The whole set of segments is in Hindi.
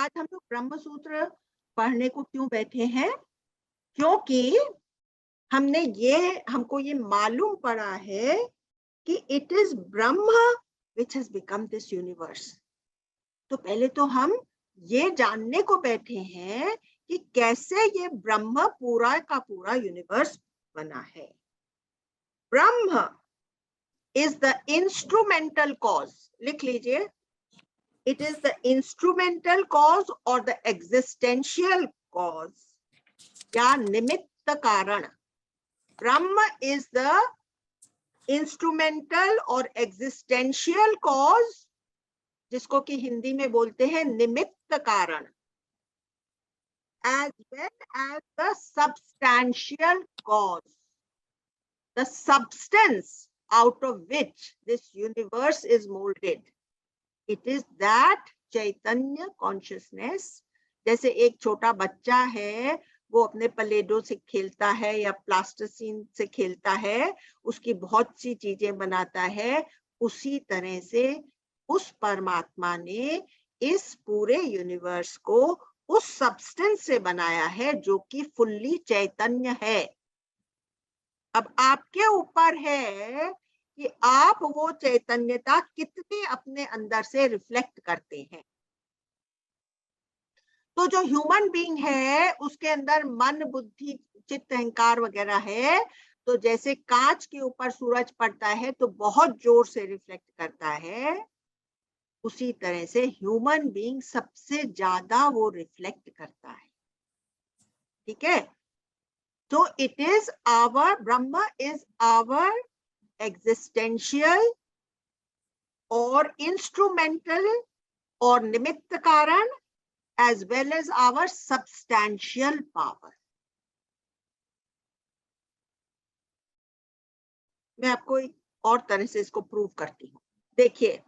आज हम लोग ब्रह्म सूत्र पढ़ने को क्यों बैठे हैं? क्योंकि हमको ये मालूम पड़ा है कि it is Brahma which has become this universe. तो पहले तो हम ये जानने को बैठे हैं कि कैसे ये ब्रह्म पूरा का पूरा यूनिवर्स बना है। ब्रह्म इज द इंस्ट्रूमेंटल कॉज। लिख लीजिए, it is the instrumental cause or the existential cause या निमित्त कारण। ब्रह्म is the instrumental or existential cause, जिसको कि हिंदी में बोलते हैं निमित्त कारण, as well as the substantial cause, the substance out of which this universe is molded. It is that Chaitanya consciousness. जैसे एक छोटा बच्चा है, वो अपने प्लेडो से खेलता है या प्लास्टिसिन से खेलता है, उसकी बहुत सी चीजें बनाता है, उसी तरह से उस परमात्मा ने इस पूरे यूनिवर्स को उस सब्सटेंस से बनाया है जो कि फुल्ली चैतन्य है। अब आपके ऊपर है कि आप वो चैतन्यता कितने अपने अंदर से रिफ्लेक्ट करते हैं। तो जो ह्यूमन बीइंग है उसके अंदर मन, बुद्धि, चित्त, अहंकार वगैरह है। तो जैसे कांच के ऊपर सूरज पड़ता है तो बहुत जोर से रिफ्लेक्ट करता है, उसी तरह से ह्यूमन बीइंग सबसे ज्यादा वो रिफ्लेक्ट करता है। ठीक है? तो it is our Brahma is our existential or instrumental or निमित्त कारण as well as our substantial power। मैं आपको एक और तरह से इसको प्रूव करती हूँ। देखिए,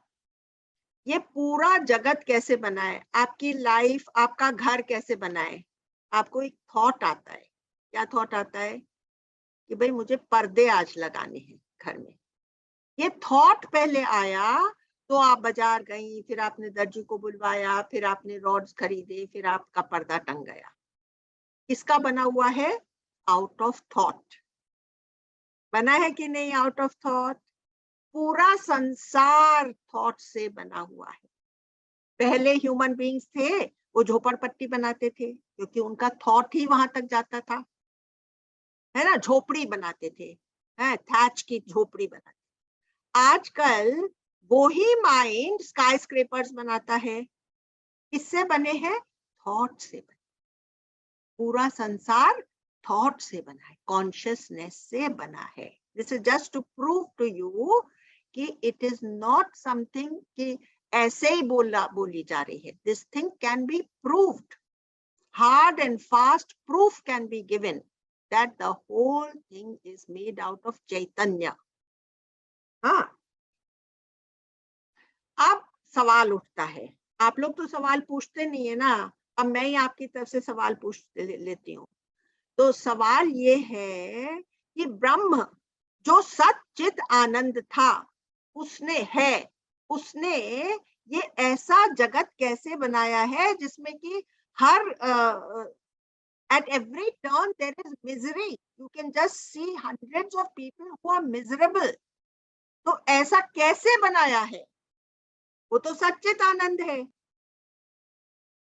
ये पूरा जगत कैसे बना है, आपकी लाइफ, आपका घर कैसे बना है। आपको एक थॉट आता है। क्या थॉट आता है? कि भाई मुझे पर्दे आज लगाने हैं घर में। ये थॉट पहले आया तो आप बाजार गई, फिर आपने दर्जी को बुलवाया, फिर आपने रॉड्स खरीदे, फिर आपका पर्दा टंग गया। किसका बना हुआ है? Out of thought. बना है कि नहीं? Out of thought. पूरा संसार थॉट से बना हुआ है। पहले ह्यूमन बीइंग्स थे, वो झोपड़पट्टी बनाते थे क्योंकि उनका थॉट ही वहां तक जाता था, है ना। झोपड़ी बनाते थे, है, थैच की झोपड़ी बनाते। आजकल वो ही माइंड स्काई स्क्रेपर्स बनाता है। किससे बने हैं? थॉट से बने। पूरा संसार थॉट से बना है, कॉन्शियसनेस से बना है। This is just to prove to you कि इट इज नॉट समथिंग कि ऐसे ही बोली जा रही है। This thing can be proved, hard and fast proof can be given that the whole thing is made out of chaitanya. हाँ, अब सवाल उठता है, आप लोग तो सवाल पूछते नहीं है ना, अब मैं ही आपकी तरफ से सवाल पूछ लेती हूँ। तो सवाल ये है कि ब्रह्म जो सच्चित आनंद था, उसने ये ऐसा जगत कैसे बनाया है जिसमें कि हर at every turn there is misery. You can just see hundreds of people who are miserable. तो ऐसा कैसे बनाया है? वो तो सच्चित आनंद है।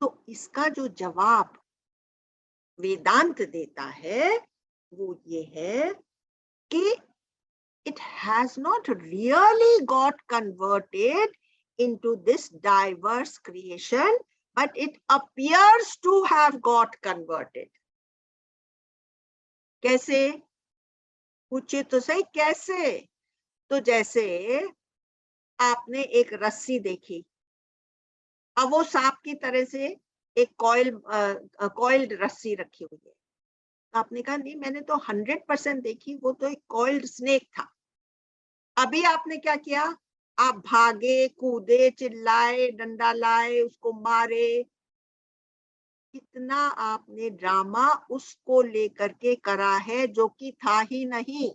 तो इसका जो जवाब वेदांत देता है वो ये है कि it has not really got converted into this diverse creation, but it appears to have got converted। कैसे? पूछिए तो सही, कैसे? तो जैसे आपने एक रस्सी देखी, अब वो सांप की तरह से एक कॉइल्ड रस्सी रखी हुई है। आपने कहा नहीं, मैंने तो 100% देखी, वो तो एक कॉइल्ड स्नेक था। अभी आपने क्या किया? आप भागे, कूदे, चिल्लाए, डंडा लाए, उसको मारे। कितना आपने ड्रामा उसको लेकर के करा है जो कि था ही नहीं।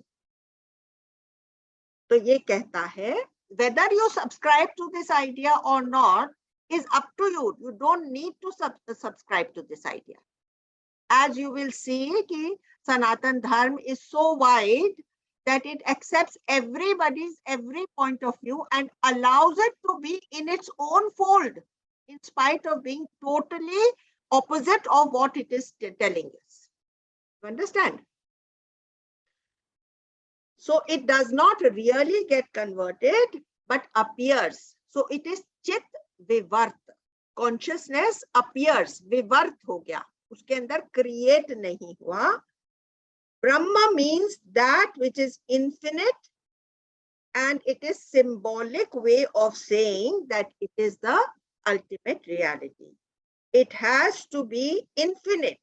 तो ये कहता है, whether you subscribe to this idea or not, is up to you. You don't need to subscribe to this idea. As you will see, कि Sanatan Dharma is so wide that it accepts everybody's every point of view and allows it to be in its own fold, in spite of being totally opposite of what it is telling us. You understand? So it does not really get converted, but appears. So it is chit vivart. Consciousness appears, vivart ho gaya. उसके अंदर create नहीं हुआ. Brahma means that which is infinite, and it is symbolic way of saying that it is the ultimate reality. It has to be infinite.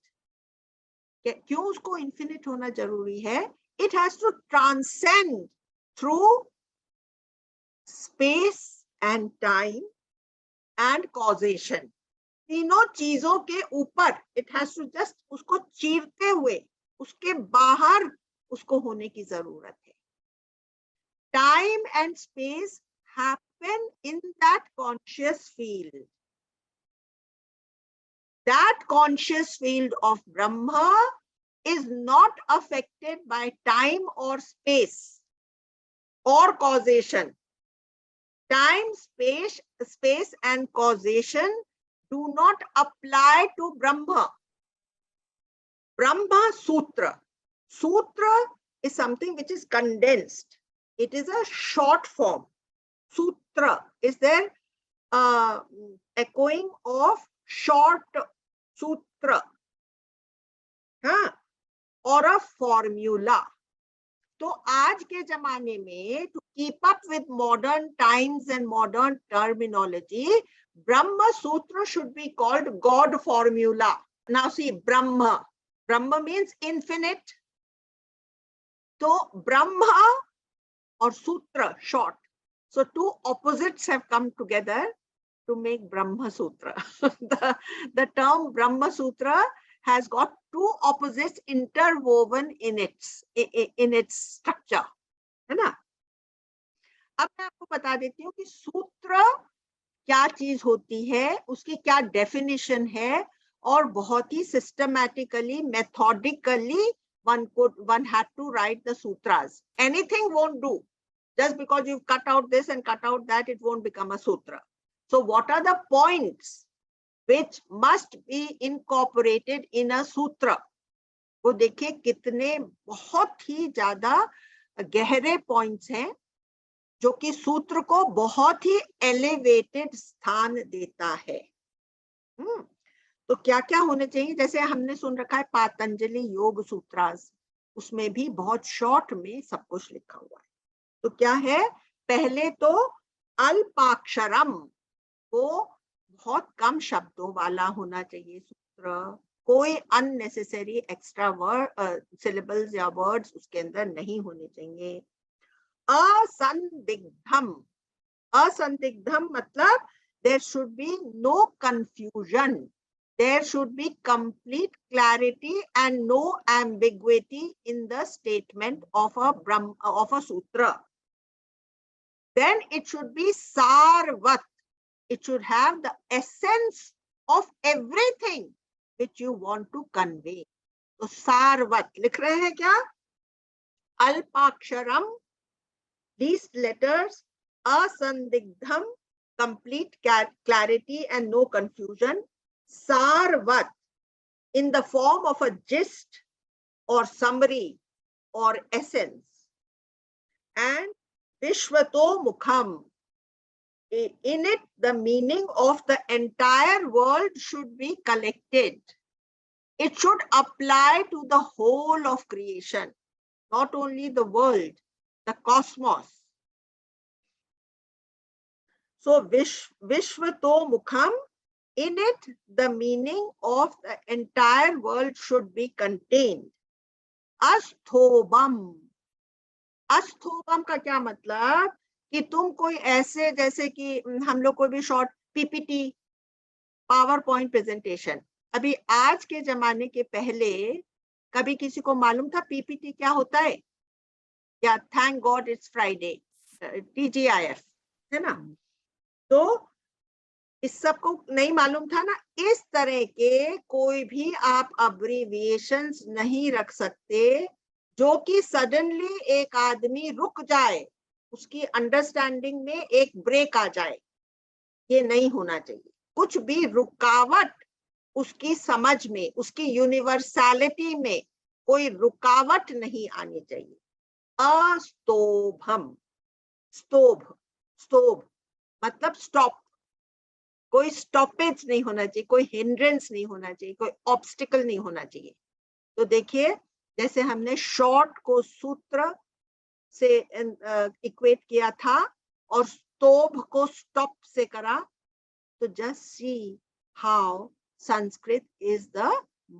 क्यों उसको infinite होना जरूरी है? It has to transcend through space and time and causation. तीनों चीजों के ऊपर it has to just उसको चीरते हुए उसके बाहर उसको होने की जरूरत है. Time and space happen in that conscious field. That conscious field of Brahma is not affected by time or space or causation. Time, space and causation do not apply to Brahma. Brahma Sutra. Sutra is something which is condensed. It is a short form. Sutra is there echoing of short sutra, or a formula. तो आज के जमाने में to keep up with modern times and modern terminology, Brahma Sutra should be called God formula. Now see, Brahma means infinite. So Brahma or Sutra, short. So two opposites have come together to make Brahma Sutra. the term Brahma Sutra has got two opposites interwoven in its structure, है ना? अब मैं आपको बता देती हूँ कि सूत्र क्या चीज होती है, उसकी क्या डेफिनेशन है, और बहुत ही systematically, methodically one had to write the sutras. Anything won't do. Just because you've cut out this and cut out that, it won't become a sutra. So what are the points which must be incorporated in a sutra? वो देखिए कितने बहुत ही ज्यादा गहरे पॉइंट्स हैं जो कि सूत्र को बहुत ही एलिवेटेड स्थान देता है. तो क्या क्या होने चाहिए? जैसे हमने सुन रखा है पातंजलि योग सूत्रास, उसमें भी बहुत शॉर्ट में सब कुछ लिखा हुआ है. तो क्या है? पहले तो अल्पाक्षरम, वो बहुत कम शब्दों वाला होना चाहिए सूत्र. कोई अननेसेसरी एक्स्ट्रा वर्ड सिलेबल्स या वर्ड्स उसके अंदर नहीं होने चाहिए. असंदिग्धम, असंदिग्धम मतलब there should be no confusion. There should be complete clarity and no ambiguity in the statement of a sutra. Then it should be sarvat. It should have the essence of everything which you want to convey. So sarvat लिख रहे हैं क्या? Alpaksharam, least letters, asandigdham, complete clarity and no confusion. Sarvat, in the form of a gist or summary or essence. And Vishwato Mukham, in it the meaning of the entire world should be collected. It should apply to the whole of creation, not only the world, the cosmos. So Vishwato Mukham, in it the meaning of the entire world should be contained. Asthobam. अस्थोपम का क्या मतलब कि तुम कोई ऐसे, जैसे कि हम लोग कोई भी short PPT, power point presentation, अभी आज के जमाने के पहले कभी किसी को मालूम था पीपीटी क्या होता है? या thank God it's Friday, TGIF है ना? तो इस सबको नहीं मालूम था ना। इस तरह के कोई भी आप अब्रीविएशंस नहीं रख सकते जो कि सडनली एक आदमी रुक जाए, उसकी अंडरस्टैंडिंग में एक ब्रेक आ जाए। ये नहीं होना चाहिए। कुछ भी रुकावट उसकी समझ में, उसकी यूनिवर्सैलिटी में कोई रुकावट नहीं आनी चाहिए। अस्तोभम, स्तोभ, स्तोभ मतलब स्टॉप। कोई स्टॉपेज नहीं होना चाहिए, कोई हिंड्रेंस नहीं होना चाहिए, कोई ऑब्स्टिकल नहीं होना चाहिए। तो देखिए, जैसे हमने शॉर्ट को सूत्र से इक्वेट किया था और स्तोभ को स्टॉप से करा, तो just see how Sanskrit is the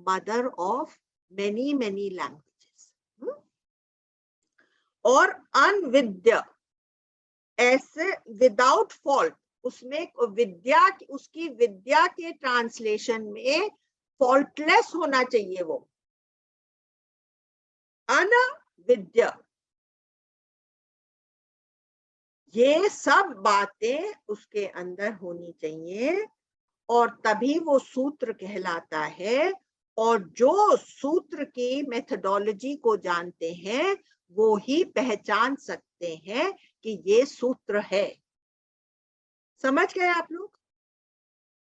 mother of many many languages. और अनविद्या, ऐसे विदाउट फॉल्ट, उसमें विद्या, उसकी विद्या के ट्रांसलेशन में फॉल्टलेस होना चाहिए वो। अनविद्या, ये सब बातें उसके अंदर होनी चाहिए और तभी वो सूत्र कहलाता है। और जो सूत्र की मेथोडोलॉजी को जानते हैं वो ही पहचान सकते हैं कि ये सूत्र है। समझ गए आप लोग?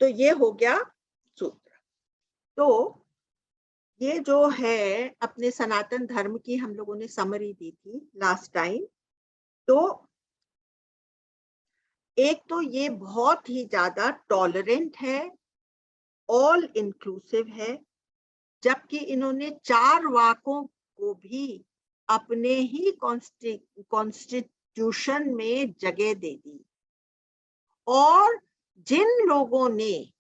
तो ये हो गया सूत्र। तो ये जो है अपने सनातन धर्म की हम लोगों ने समरी दी थी लास्ट टाइम। तो एक तो ये बहुत ही ज्यादा टॉलरेंट है, ऑल इंक्लूसिव है, जबकि इन्होंने चार वाकों को भी अपने ही कॉन्स्टिट्यूशन में जगह दे दी। और जिन लोगों ने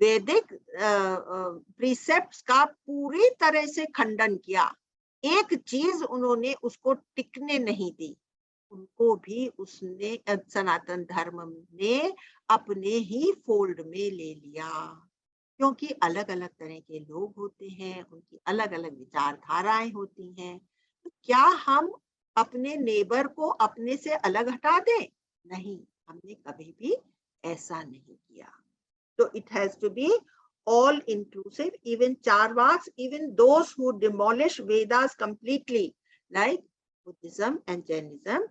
वैदिक प्रीसेप्ट्स का पूरी तरह से खंडन किया, एक चीज उन्होंने उसको टिकने नहीं दी, उनको भी उसने सनातन धर्म ने अपने ही फोल्ड में ले लिया। क्योंकि अलग अलग तरह के लोग होते हैं, उनकी अलग अलग विचारधाराएं होती हैं। तो क्या हम अपने नेबर को अपने से अलग हटा दें? नहीं, हमने कभी भी ऐसा नहीं किया। So it has to be all inclusive. Even Charvaks, even those who demolish Vedas completely, like Buddhism and Jainism,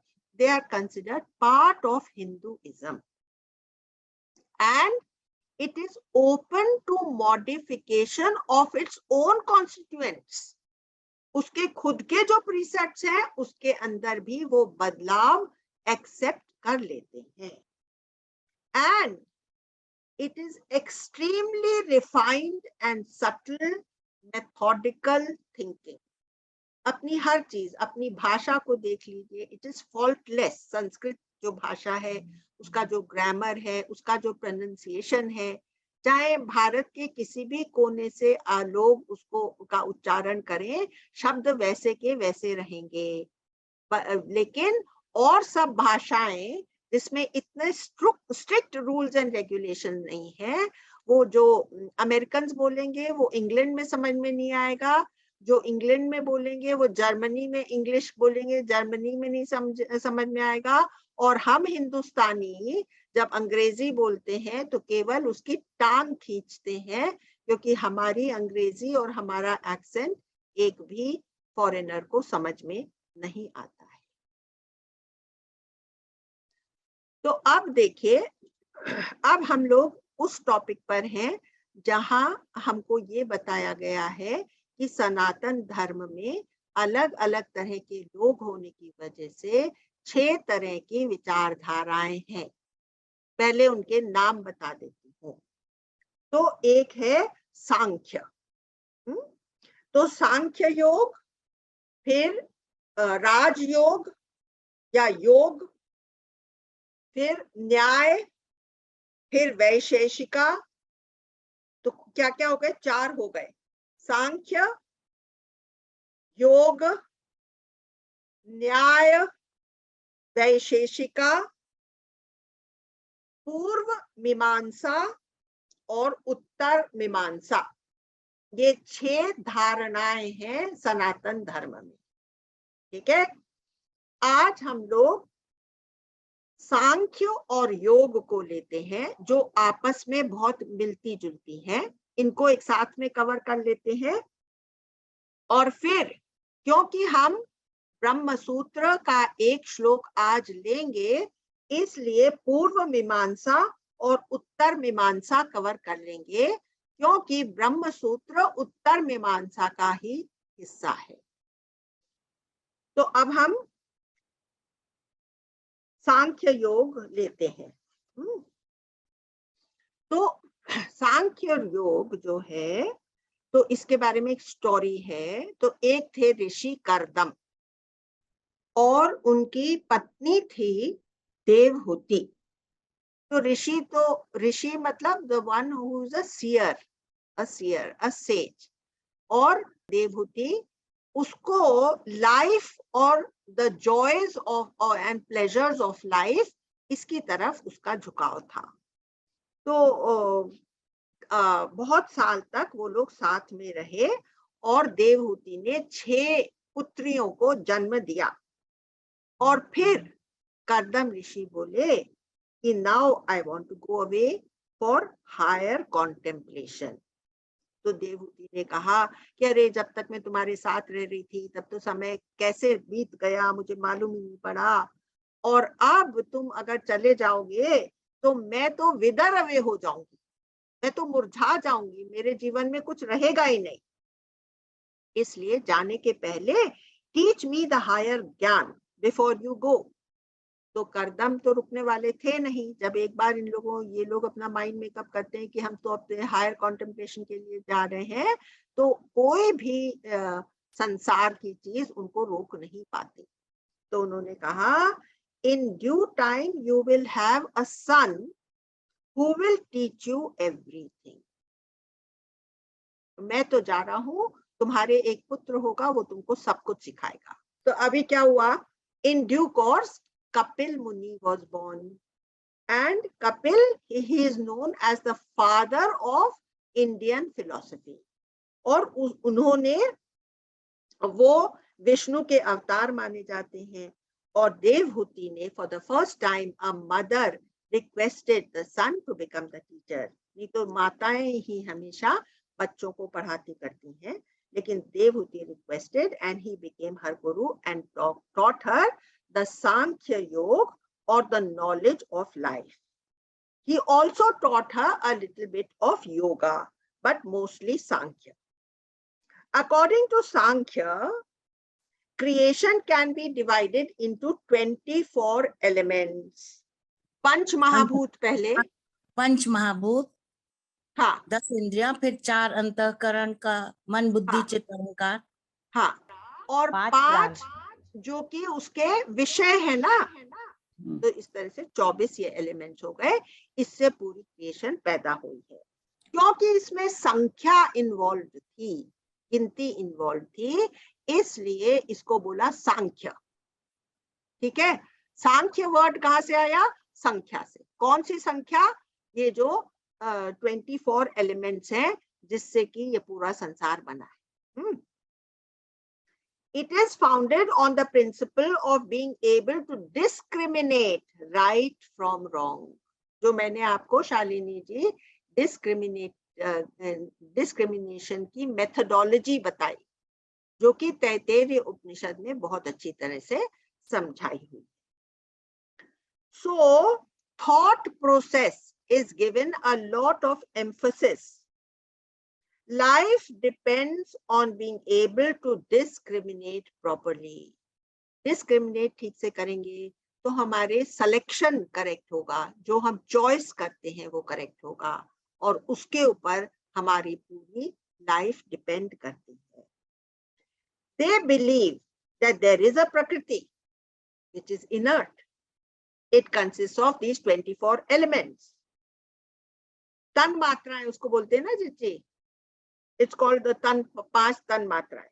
they are considered part of Hinduism. And it is open to modification of its own constituents. उसके खुद के जो प्रीसेप्ट्स हैं उसके अंदर भी वो बदलाव एक्सेप्ट कर लेते हैं। And it is extremely refined and subtle methodical thinking. अपनी हर चीज, अपनी भाषा को देख लीजिए, इट इज फॉल्टलेस। संस्कृत जो भाषा है, उसका जो ग्रामर है, उसका जो प्रोनाउंसिएशन है, चाहे भारत के किसी भी कोने से लोग उसको का उच्चारण करें, शब्द वैसे के वैसे रहेंगे। लेकिन और सब भाषाएं जिसमें इतने स्ट्रिक्ट रूल्स एंड रेगुलेशन नहीं है, वो जो अमेरिकन बोलेंगे वो इंग्लैंड में समझ में नहीं आएगा, जो इंग्लैंड में बोलेंगे वो जर्मनी में इंग्लिश बोलेंगे, जर्मनी में नहीं समझ में आएगा। और हम हिंदुस्तानी जब अंग्रेजी बोलते हैं तो केवल उसकी टांग खींचते हैं, क्योंकि हमारी अंग्रेजी और हमारा एक्सेंट एक भी फॉरेनर को समझ में नहीं आता है। तो अब देखिए, अब हम लोग उस टॉपिक पर हैं जहां हमको ये बताया गया है कि सनातन धर्म में अलग अलग तरह के लोग होने की वजह से 6 तरह की विचारधाराएं हैं। पहले उनके नाम बता देती हूँ। तो एक है सांख्य। तो सांख्य योग, फिर राजयोग या योग, फिर न्याय, फिर वैशेषिका। तो क्या क्या हो गए? 4 हो गए। सांख्य, योग, न्याय, वैशेषिका, पूर्व मीमांसा और उत्तर मीमांसा। ये 6 धारणाएं हैं सनातन धर्म में। ठीक है, आज हम लोग सांख्य और योग को लेते हैं जो आपस में बहुत मिलती जुलती हैं, इनको एक साथ में कवर कर लेते हैं। और फिर क्योंकि हम ब्रह्म सूत्र का एक श्लोक आज लेंगे, इसलिए पूर्व मीमांसा और उत्तर मीमांसा कवर कर लेंगे, क्योंकि ब्रह्म सूत्र उत्तर मीमांसा का ही हिस्सा है। तो अब हम सांख्य योग लेते हैं। तो सांख्य योग जो है, तो इसके बारे में एक स्टोरी है। तो एक थे ऋषि कर्दम और उनकी पत्नी थी देवहूति। तो ऋषि मतलब the one who is a seer, a sage. और देवहूति, उसको लाइफ और the joys of and pleasures of life, इसकी तरफ उसका झुकाव था। तो बहुत साल तक वो लोग साथ में रहे और देवहूति ने 6 पुत्रियों को जन्म दिया। और फिर कर्दम ऋषि बोले कि now I want to go away for higher contemplation. तो देवहूति ने कहा कि अरे, जब तक मैं तुम्हारे साथ रह रही थी तब तो समय कैसे बीत गया मुझे मालूम ही नहीं पड़ा, और अब तुम अगर चले जाओगे तो मैं तो विदर अवे हो जाऊंगी, मैं तो मुरझा जाऊंगी, मेरे जीवन में कुछ रहेगा ही नहीं। इसलिए जाने के पहले टीच मी द हायर ज्ञान बिफोर यू गो। तो कर्दम तो रुकने वाले थे नहीं। जब एक बार ये लोग अपना माइंड मेकअप करते हैं कि हम तो अपने हायर कॉन्टेम्पलेशन के लिए जा रहे हैं, तो कोई भी संसार की चीज उनको रोक नहीं पाती। तो उन्होंने कहा, in due time you will have a son who will teach you everything. मैं तो जा रहा हूं, तुम्हारे एक पुत्र होगा, वो तुमको सब कुछ सिखाएगा। तो अभी क्या हुआ, in due course Kapil Muni was born, and Kapil, he is known as the father of Indian philosophy. और उन्होंने, वो विष्णु के अवतार माने जाते हैं। और देवहूति ने for the first time a mother requested the son to become the teacher. नहीं तो माताएं ही हमेशा बच्चों को पढ़ाती करती हैं, लेकिन Devahuti requested and he became her guru and taught her the Sankhya Yoga or the knowledge of life. He also taught her a little bit of yoga, but mostly Sankhya. According to Sankhya, creation can be divided into 24 elements. पंच महाभूत पहले, पंच महाभूत, हाँ 10 इंद्रियां, फिर 4 अंतःकरण का मन बुद्धि हाँ, चित्त अहंकार, हाँ, और 5 जो कि उसके विषय है ना। तो इस तरह से 24 ये एलिमेंट्स हो गए। इससे पूरी क्रिएशन पैदा हुई है। क्योंकि इसमें संख्या इन्वॉल्व थी, गिनती इन्वॉल्व थी, इसलिए इसको बोला सांख्य। ठीक है, सांख्य वर्ड कहाँ से आया, संख्या से। कौन सी संख्या, ये जो 24 एलिमेंट्स हैं जिससे कि ये पूरा संसार बना है। It is founded on the principle of being able to discriminate right from wrong. जो मैंने आपको शालिनी जी डिस्क्रिमिनेशन की मेथोडोलॉजी बताई, जो कि तैत्तिरीय उपनिषद में बहुत अच्छी तरह से समझाई हुई। So thought process is given a lot of emphasis. Life depends on being able to discriminate properly. Discriminate ठीक से करेंगे तो हमारे सिलेक्शन करेक्ट होगा, जो हम चॉइस करते हैं वो करेक्ट होगा, और उसके ऊपर हमारी पूरी लाइफ डिपेंड करती है। They believe that there is a Prakriti which is inert. It consists of these 24 elements. तन मात्राएं उसको बोलते हैं ना जी, it's called the tan, 5 tan matraएं.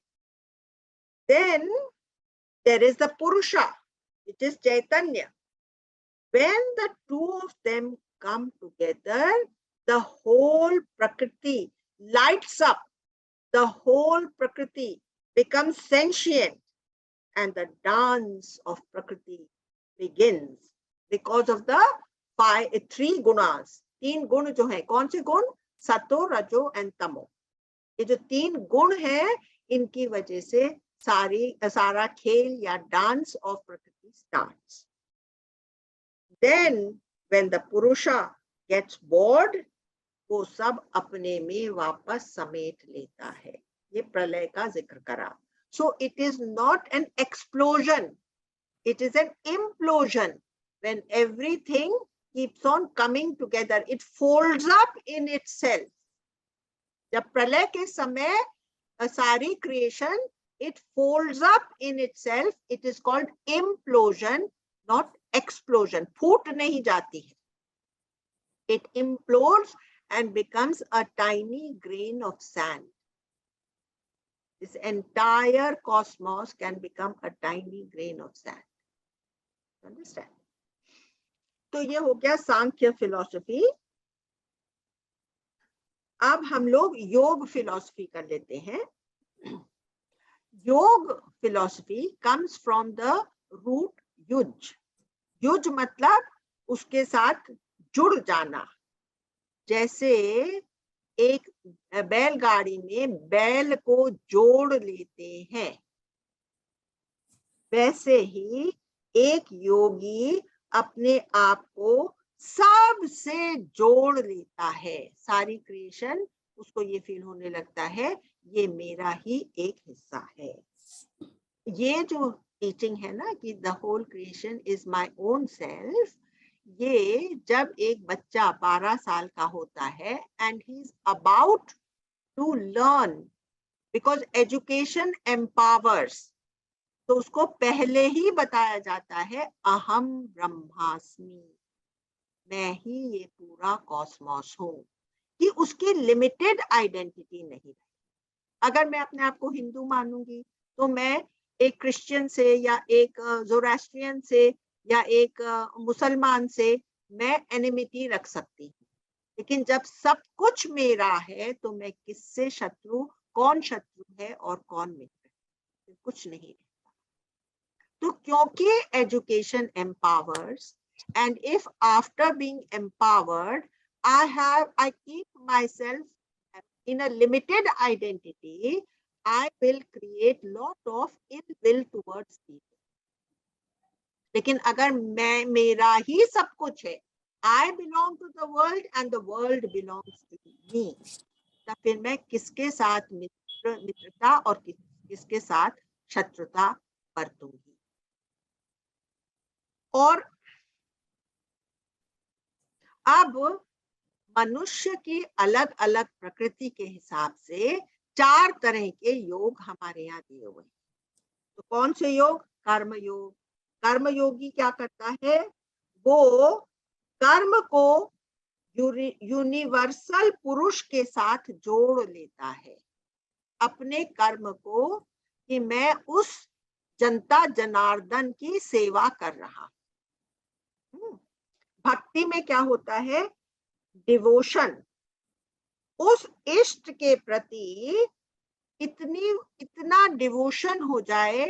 Then there is the Purusha, which is Chaitanya. When the two of them come together, the whole Prakriti lights up, the whole Prakriti becomes sentient, and the dance of Prakriti begins because of the 3 gunas. 3 गुण जो है, कौन से गुण? सतो, रजो एंड तमो। ये जो 3 गुण है, इनकी वजह से सारा खेल या डांस ऑफ प्रकृति स्टार्ट्स। देन व्हेन द पुरुषा गेट्स बोर्ड, वो सब अपने में वापस समेट लेता है। ये प्रलय का जिक्र करा। So it is not an explosion, it is an implosion. When everything keeps on coming together, it folds up in itself. जब प्रलय के समय सारी creation it folds up in itself, it is called implosion, not explosion. फूट नहीं जाती है, it implodes and becomes a tiny grain of sand. This entire cosmos can become a tiny grain of sand. Understand? तो ये हो गया सांख्य फिलॉसफी। अब हम लोग योग फिलॉसफी कर लेते हैं। योग philosophy comes from the root use. Use मतलब उसके साथ जुड़ जाना। जैसे एक बैलगाड़ी में बैल को जोड़ लेते हैं, वैसे ही एक योगी अपने आप को सबसे जोड़ लेता है। सारी क्रिएशन उसको ये फील होने लगता है ये मेरा ही एक हिस्सा है। ये जो टीचिंग है ना कि the whole creation is my own self, ये जब एक बच्चा 12 साल का होता है and he is about to learn, because education empowers, तो उसको पहले ही बताया जाता है अहम ब्रह्मास्मि, मैं ही ये पूरा कॉस्मोस हूँ, कि उसकी लिमिटेड आइडेंटिटी नहीं। अगर मैं अपने आप को हिंदू मानूंगी तो मैं एक क्रिश्चियन से या एक ज़ोरास्ट्रियन से या एक मुसलमान से मैं एनिमिटी रख सकती हूँ, लेकिन जब सब कुछ मेरा है तो मैं किससे शत्रु, कौन शत्रु है और कौन मित्र है, कुछ नहीं। तो क्योंकि education empowers, and if after being empowered I keep myself in a limited identity, I will create lot of ill will towards people. लेकिन अगर मैं, मेरा ही सब कुछ है, I belong to the world and the world belongs to me, तो फिर मैं किसके साथ मित्रता और किसके साथ शत्रुता बरतूंगी। और अब मनुष्य की अलग अलग प्रकृति के हिसाब से 4 तरह के योग हमारे यहाँ दिए हुए हैं। तो कौन से योग? कर्म योग। कर्म योगी क्या करता है? वो कर्म को यूनिवर्सल पुरुष के साथ जोड़ लेता है, अपने कर्म को, कि मैं उस जनता जनार्दन की सेवा कर रहा हूं। भक्ति में क्या होता है? डिवोशन। उस इष्ट के प्रति इतना डिवोशन हो जाए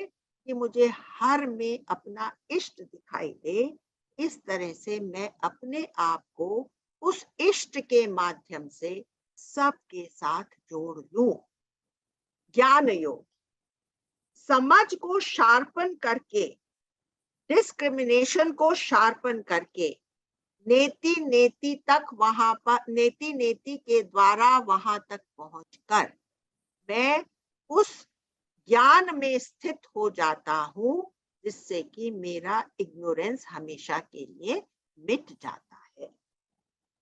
कि मुझे हर में अपना इष्ट दिखाई दे, इस तरह से मैं अपने आप को उस इष्ट के माध्यम से सबके साथ जोड़ लूं। ज्ञान योग, समझ को शार्पन करके, डिस्क्रिमिनेशन को शार्पन करके, नेति नेति तक वहां पर, नेति नेति के द्वारा वहां तक पहुंचकर मैं उस ज्ञान में स्थित हो जाता हूं, जिससे कि मेरा इग्नोरेंस हमेशा के लिए मिट जाता है।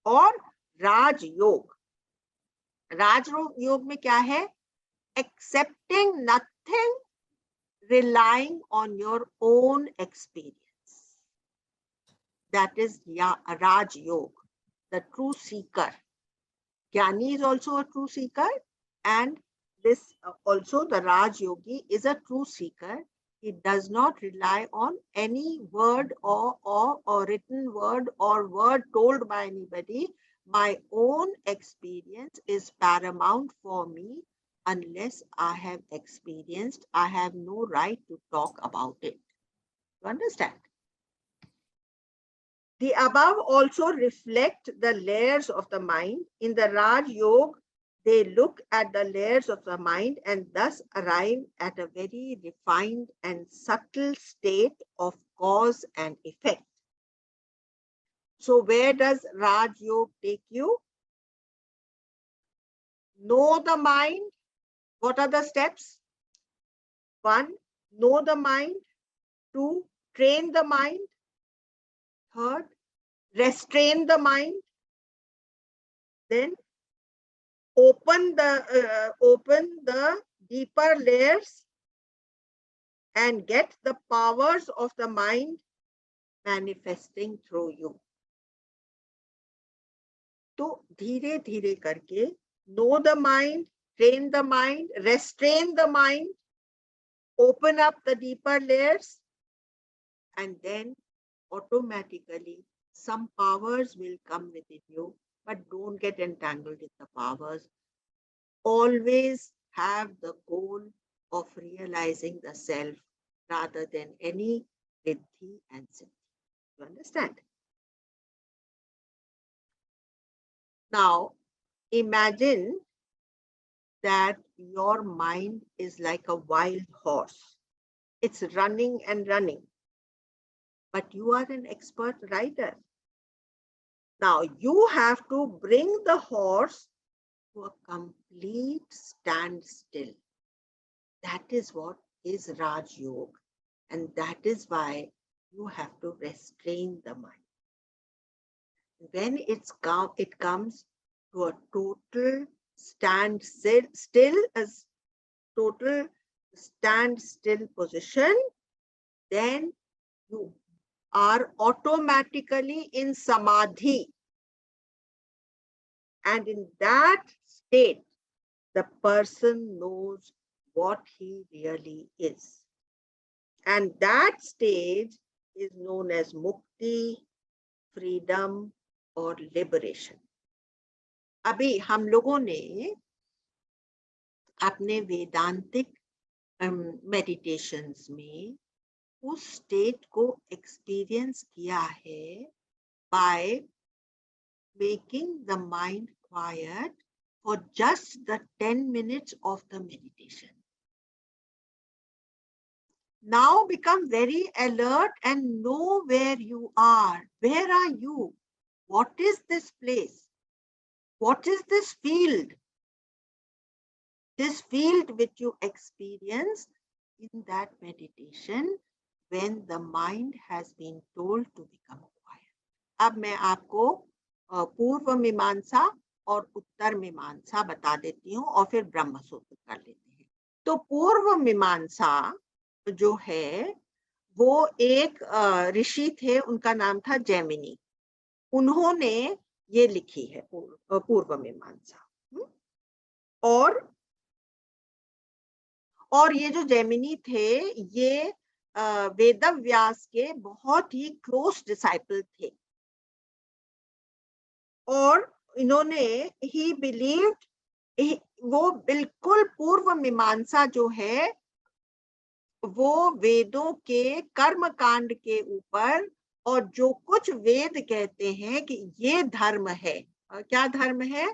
और राजयोग, राजयोग में क्या है? Accepting nothing, relying on your own experience, that is Raj Yoga, the true seeker. Jnani is also a true seeker, and this also the Raj Yogi is a true seeker. He does not rely on any word or written word or word told by anybody. My own experience is paramount for me. Unless I have experienced, I have no right to talk about it. You understand? The above also reflect the layers of the mind. In the Raj Yoga, they look at the layers of the mind and thus arrive at a very refined and subtle state of cause and effect. So where does Raj Yoga take you? Know the mind. What are the steps? 1, know the mind. 2, train the mind. 3rd, restrain the mind. Then open the deeper layers and get the powers of the mind manifesting through you. तो धीरे धीरे करके know the mind, train the mind, restrain the mind, open up the deeper layers, and then automatically some powers will come within you, but don't get entangled in the powers. Always have the goal of realizing the self rather than any riddhi and siddhi. You understand? Now, imagine that your mind is like a wild horse. It's running and running, but you are an expert rider. Now, you have to bring the horse to a complete standstill. That is what is Raj Yoga, and that is why you have to restrain the mind. When it comes to a total standstill position, then you are automatically in samadhi. And in that state, the person knows what he really is. And that stage is known as mukti, freedom or liberation. अभी हम लोगों ने अपने वेदांतिक मेडिटेशंस में उस स्टेट को एक्सपीरियंस किया है by making the mind quiet for just the 10 minutes of the meditation. Now become very alert and know where you are. Where are you? What is this place? What is this field? This field which you experience in that meditation when the mind has been told to become quiet. अब मैं आपको पूर्व मीमांसा और उत्तर मीमांसा बता देती हूँ और फिर ब्रह्म सूत्र कर लेते हैं. तो पूर्व मीमांसा जो है वो एक ऋषि थे, उनका नाम था जैमिनी. उन्होंने ये लिखी है पूर्व मीमांसा. और ये जो जैमिनी थे ये वेदव्यास के बहुत ही क्लोज डिसाइपल थे. और इन्होंने ही बिलीव्ड, वो बिल्कुल पूर्व मीमांसा जो है वो वेदों के कर्म कांड के ऊपर, और जो कुछ वेद कहते हैं कि ये धर्म है. क्या धर्म है?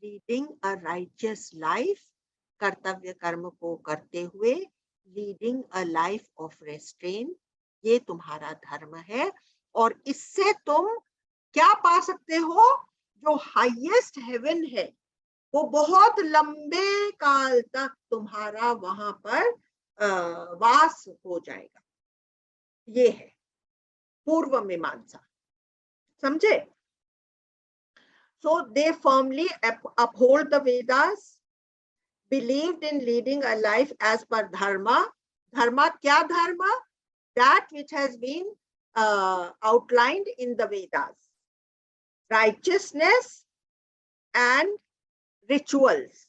लीडिंग अ राइचियस लाइफ, कर्तव्य कर्म को करते हुए leading a life of restrain, ये तुम्हारा धर्म है. और इससे तुम क्या पा सकते हो? जो हाईएस्ट हेवन है वो बहुत लंबे काल तक तुम्हारा वहां पर वास हो जाएगा. ये है पूर्व मीमांसा. समझे? So they firmly uphold the Vedas, believed in leading a life as per dharma. Dharma kya dharma? That which has been outlined in the Vedas. Righteousness and rituals.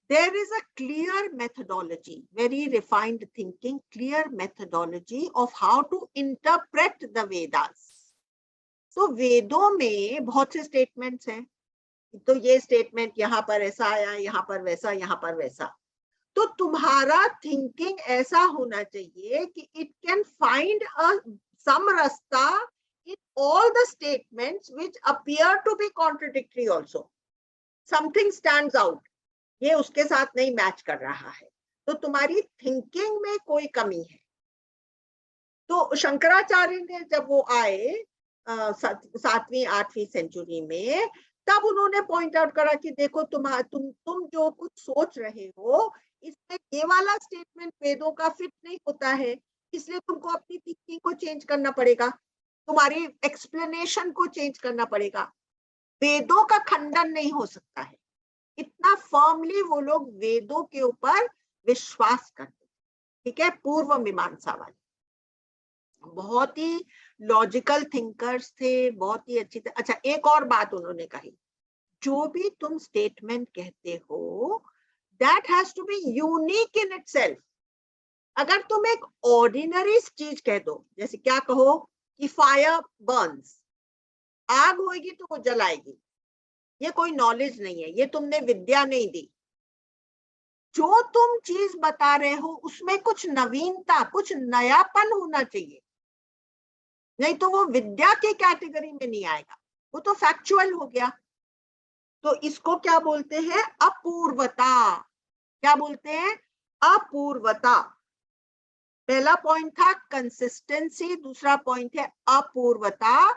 There is a clear methodology, very refined thinking, clear methodology of how to interpret the Vedas. तो वेदों में बहुत से स्टेटमेंट्स हैं. तो ये स्टेटमेंट यहाँ पर ऐसा आया, यहाँ पर वैसा, यहाँ पर वैसा. तो तुम्हारा थिंकिंग ऐसा होना चाहिए कि it can find a samrasta in all the statements which appear to be contradictory also. Something stands out. ये उसके साथ नहीं मैच कर रहा है, तो तुम्हारी थिंकिंग में कोई कमी है। तो शंकराचार्य ने जब वो आए 7वीं 8वीं सेंचुरी में, तब उन्होंने पॉइंट आउट करा कि देखो तुम जो कुछ सोच रहे हो, इसमें ये वाला स्टेटमेंट वेदों का फिट नहीं होता है, इसलिए तुमको अपनी थिंकिंग को चेंज करना पड़ेगा, तुम्हारी एक्सप्लेनेशन को चेंज करना पड़ेगा। वेदों का खंडन नहीं हो सकता है। इतना फर्मली वो लोग वेदों के ऊपर विश्वास करते, ठीक है। पूर्व मीमांसा वाले बहुत ही लॉजिकल थिंकर्स थे, बहुत ही अच्छी। अच्छा, एक और बात उन्होंने कही, जो भी तुम स्टेटमेंट कहते हो that has to be unique in itself. अगर तुम एक ऑर्डिनरी चीज कह दो, जैसे क्या कहो कि फायर बर्न्स, आग होगी तो वो जलाएगी, ये कोई नॉलेज नहीं है, ये तुमने विद्या नहीं दी। जो तुम चीज बता रहे हो उसमें कुछ नवीनता, कुछ नयापन होना चाहिए, नहीं तो वो विद्या की कैटेगरी में नहीं आएगा, वो तो फैक्चुअल हो गया। तो इसको क्या बोलते हैं? अपूर्वता। क्या बोलते हैं? अपूर्वता। पहला पॉइंट था कंसिस्टेंसी, दूसरा पॉइंट है अपूर्वता।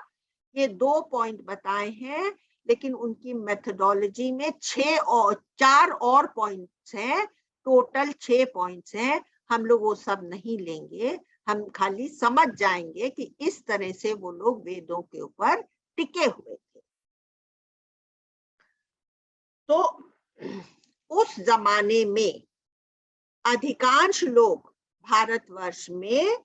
ये 2 पॉइंट बताए हैं, लेकिन उनकी मेथोडोलॉजी में 4 और पॉइंट्स हैं, टोटल 6 पॉइंट्स हैं। हम लोग वो सब नहीं लेंगे, हम खाली समझ जाएंगे कि इस तरह से वो लोग वेदों के ऊपर टिके हुए थे। तो उस जमाने में अधिकांश लोग भारतवर्ष में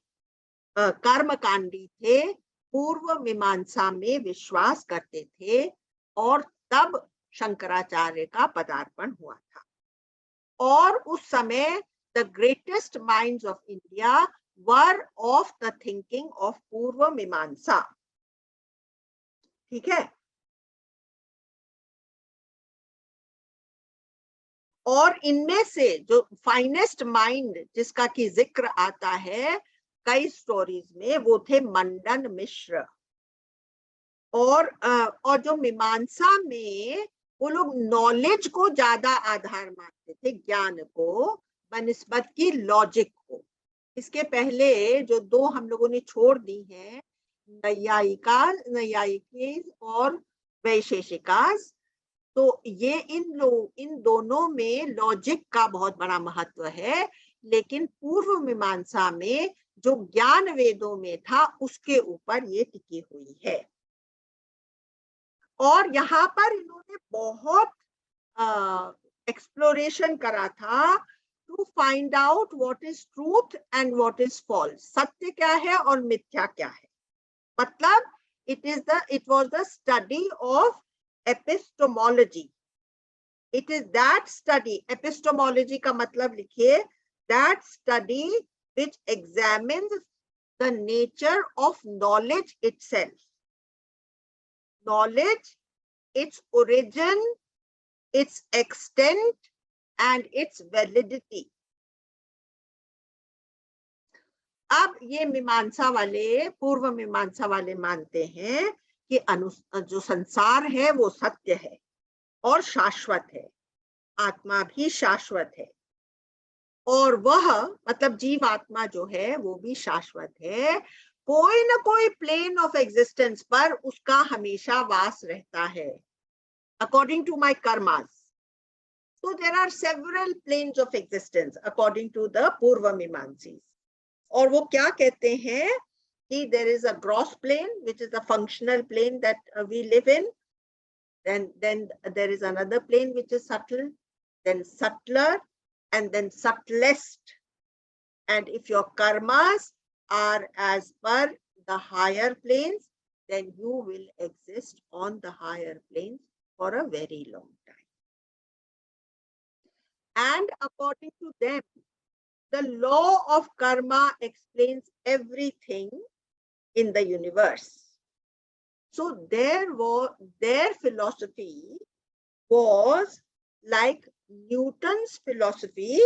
कर्मकांडी थे, पूर्व मीमांसा में विश्वास करते थे, और तब शंकराचार्य का पदार्पण हुआ था। और उस समय the greatest minds of India were of the thinking of पूर्व मीमांसा, ठीक है। और इनमें से जो फाइनेस्ट माइंड जिसका की जिक्र आता है कई स्टोरीज में, वो थे मंडन मिश्र। और जो मीमांसा में वो लोग नॉलेज को ज्यादा आधार मानते थे, ज्ञान को बनिस्बत की लॉजिक को। इसके पहले जो 2 हम लोगों ने छोड़ दी हैं, नैयायिकी और वैशेषिकास, तो ये इन दोनों में लॉजिक का बहुत बड़ा महत्व है, लेकिन पूर्व मीमांसा में जो ज्ञान वेदों में था उसके ऊपर ये टिकी हुई है। और यहाँ पर इन्होंने बहुत एक्सप्लोरेशन करा था to find out what is truth and what is false. सत्य क्या है और मिथ्या क्या है। मतलब it was the study of epistemology. It is that study, epistemology का मतलब लिखिए, that study which examines the nature of knowledge itself. Knowledge, its origin, its extent, and its validity. अब ये मीमांसा वाले, पूर्व मीमांसा वाले मानते हैं कि जो संसार है वो सत्य है और शाश्वत है, आत्मा भी शाश्वत है, और वह मतलब जीव आत्मा जो है वो भी शाश्वत है। कोई ना कोई प्लेन ऑफ एग्जिस्टेंस पर उसका हमेशा वास रहता है, according to my karmas. So there are several planes of existence according to the पूर्व मीमांसीज। और वो क्या कहते हैं कि there is a gross plane which is the functional plane that we live in, then there is another plane which is subtle, then subtler, and then subtlest. And if your karmas are as per the higher planes, then you will exist on the higher planes for a very long time. And according to them, the law of karma explains everything in the universe. So their philosophy was like Newton's philosophy,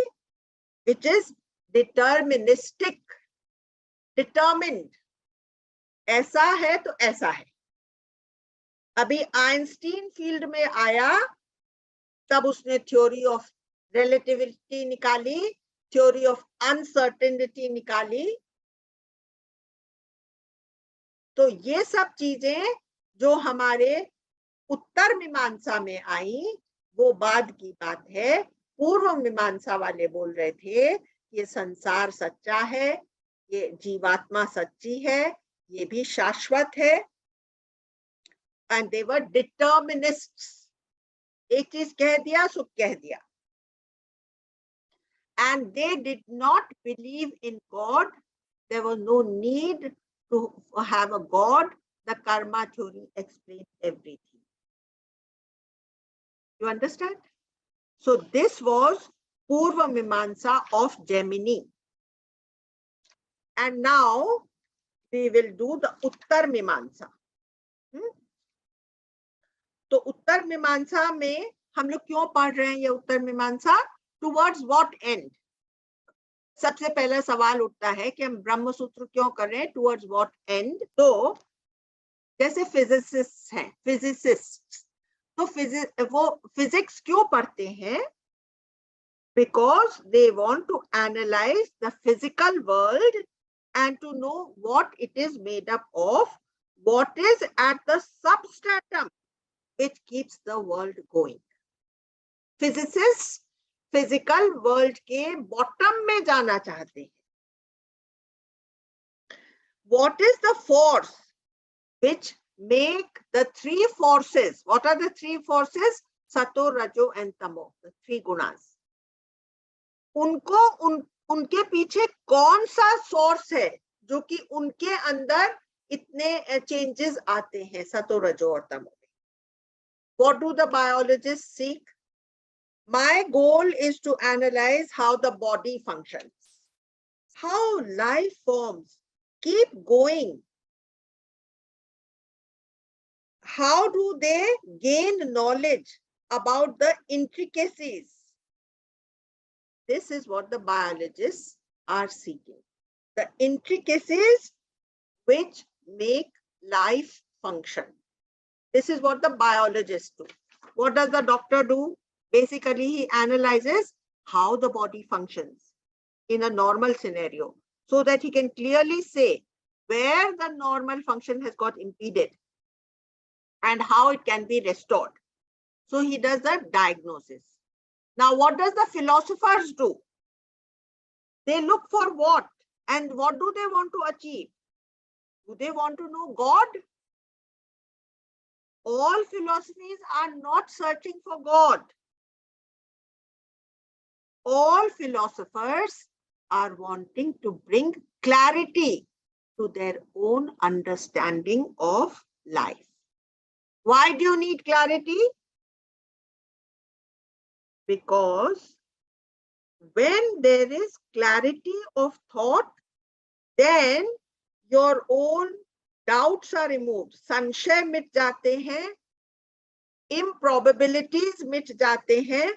which is deterministic, determined. ऐसा है तो ऐसा है। अभी आइंस्टीन फील्ड में आया तब उसने थ्योरी ऑफ रिलेटिविटी निकाली, थ्योरी ऑफ अनसर्टेनिटी निकाली। तो ये सब चीजें जो हमारे उत्तर मीमांसा में आई वो बाद की बात है। पूर्व मीमांसा वाले बोल रहे थे ये संसार सच्चा है, ये जीवात्मा सच्ची है, ये भी शाश्वत है। And they were determinists. एक चीज कह दिया सो कह दिया। And they did not believe in God. There was no need to have a God. The karma theory explain everything. You understand? So this was Purva Mimamsa of Gemini. And now we will do the Uttar Mimamsa. तो उत्तर मीमांसा में हम लोग क्यों पढ़ रहे हैं ये उत्तर मीमांसा? Towards what and? सबसे पहला सवाल उठता है कि हम ब्रह्म सूत्र क्यों कर रहे हैं, टुवर्ड्स व्हाट एंड? तो जैसे फिजिसिस्ट हैं, फिजिसिस्ट तो वो फिजिक्स क्यों पढ़ते हैं? Because they want to analyze the physical world and to know what it is made up of, what is at the substratum which keeps the world going. Physicists physical world के bottom में जाना चाहते हैं. What is the force which make the three forces? What are the three forces? Sato, Rajo and Tamo, the three gunas. उनके पीछे कौन सा सोर्स है जो कि उनके अंदर इतने चेंजेस आते हैं सतो रजो और तमो में? What do the biologists seek? My goal is to analyze how the body functions, how life forms keep going, how do they gain knowledge about the intricacies. This is what the biologists are seeking. The intricacies which make life function. This is what the biologists do. What does the doctor do? Basically, he analyzes how the body functions in a normal scenario so that he can clearly say where the normal function has got impeded and how it can be restored. So he does the diagnosis. Now, what does the philosophers do? They look for what? And what do they want to achieve? Do they want to know God? All philosophies are not searching for God. All philosophers are wanting to bring clarity to their own understanding of life. Why do you need clarity? Because when there is clarity of thought, then your own doubts are removed. संशय मिट जाते हैं, improbabilities मिट जाते हैं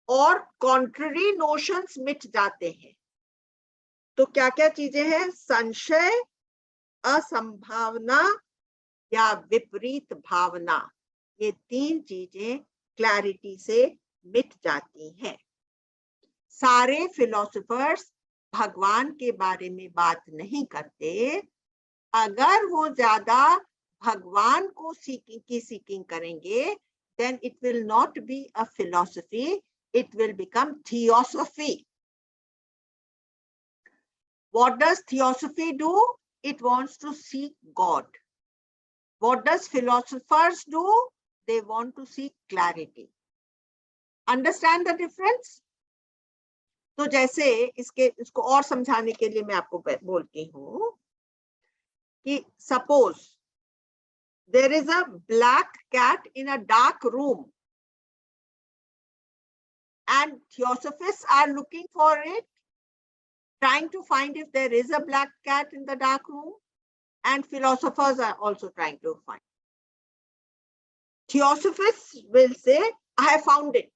और contrary notions मिट जाते हैं. तो क्या क्या चीजें हैं? संशय, असंभावना या विपरीत भावना, ये तीन चीजें क्लैरिटी से मिट जाती हैं. सारे फिलोसोफर्स भगवान के बारे में बात नहीं करते. अगर वो ज्यादा भगवान को सीकिंग करेंगे, then it will not be a philosophy, it will become theosophy. What does theosophy do? It wants to seek God. What does philosophers do? They want to seek clarity. Understand the difference? तो जैसे इसको और समझाने के लिए मैं आपको बोलती हूँ कि suppose there is a black cat in a dark room and theosophists are looking for it, trying to find if there is a black cat in the dark room, and philosophers are also trying to find. Theosophists will say, I have found it.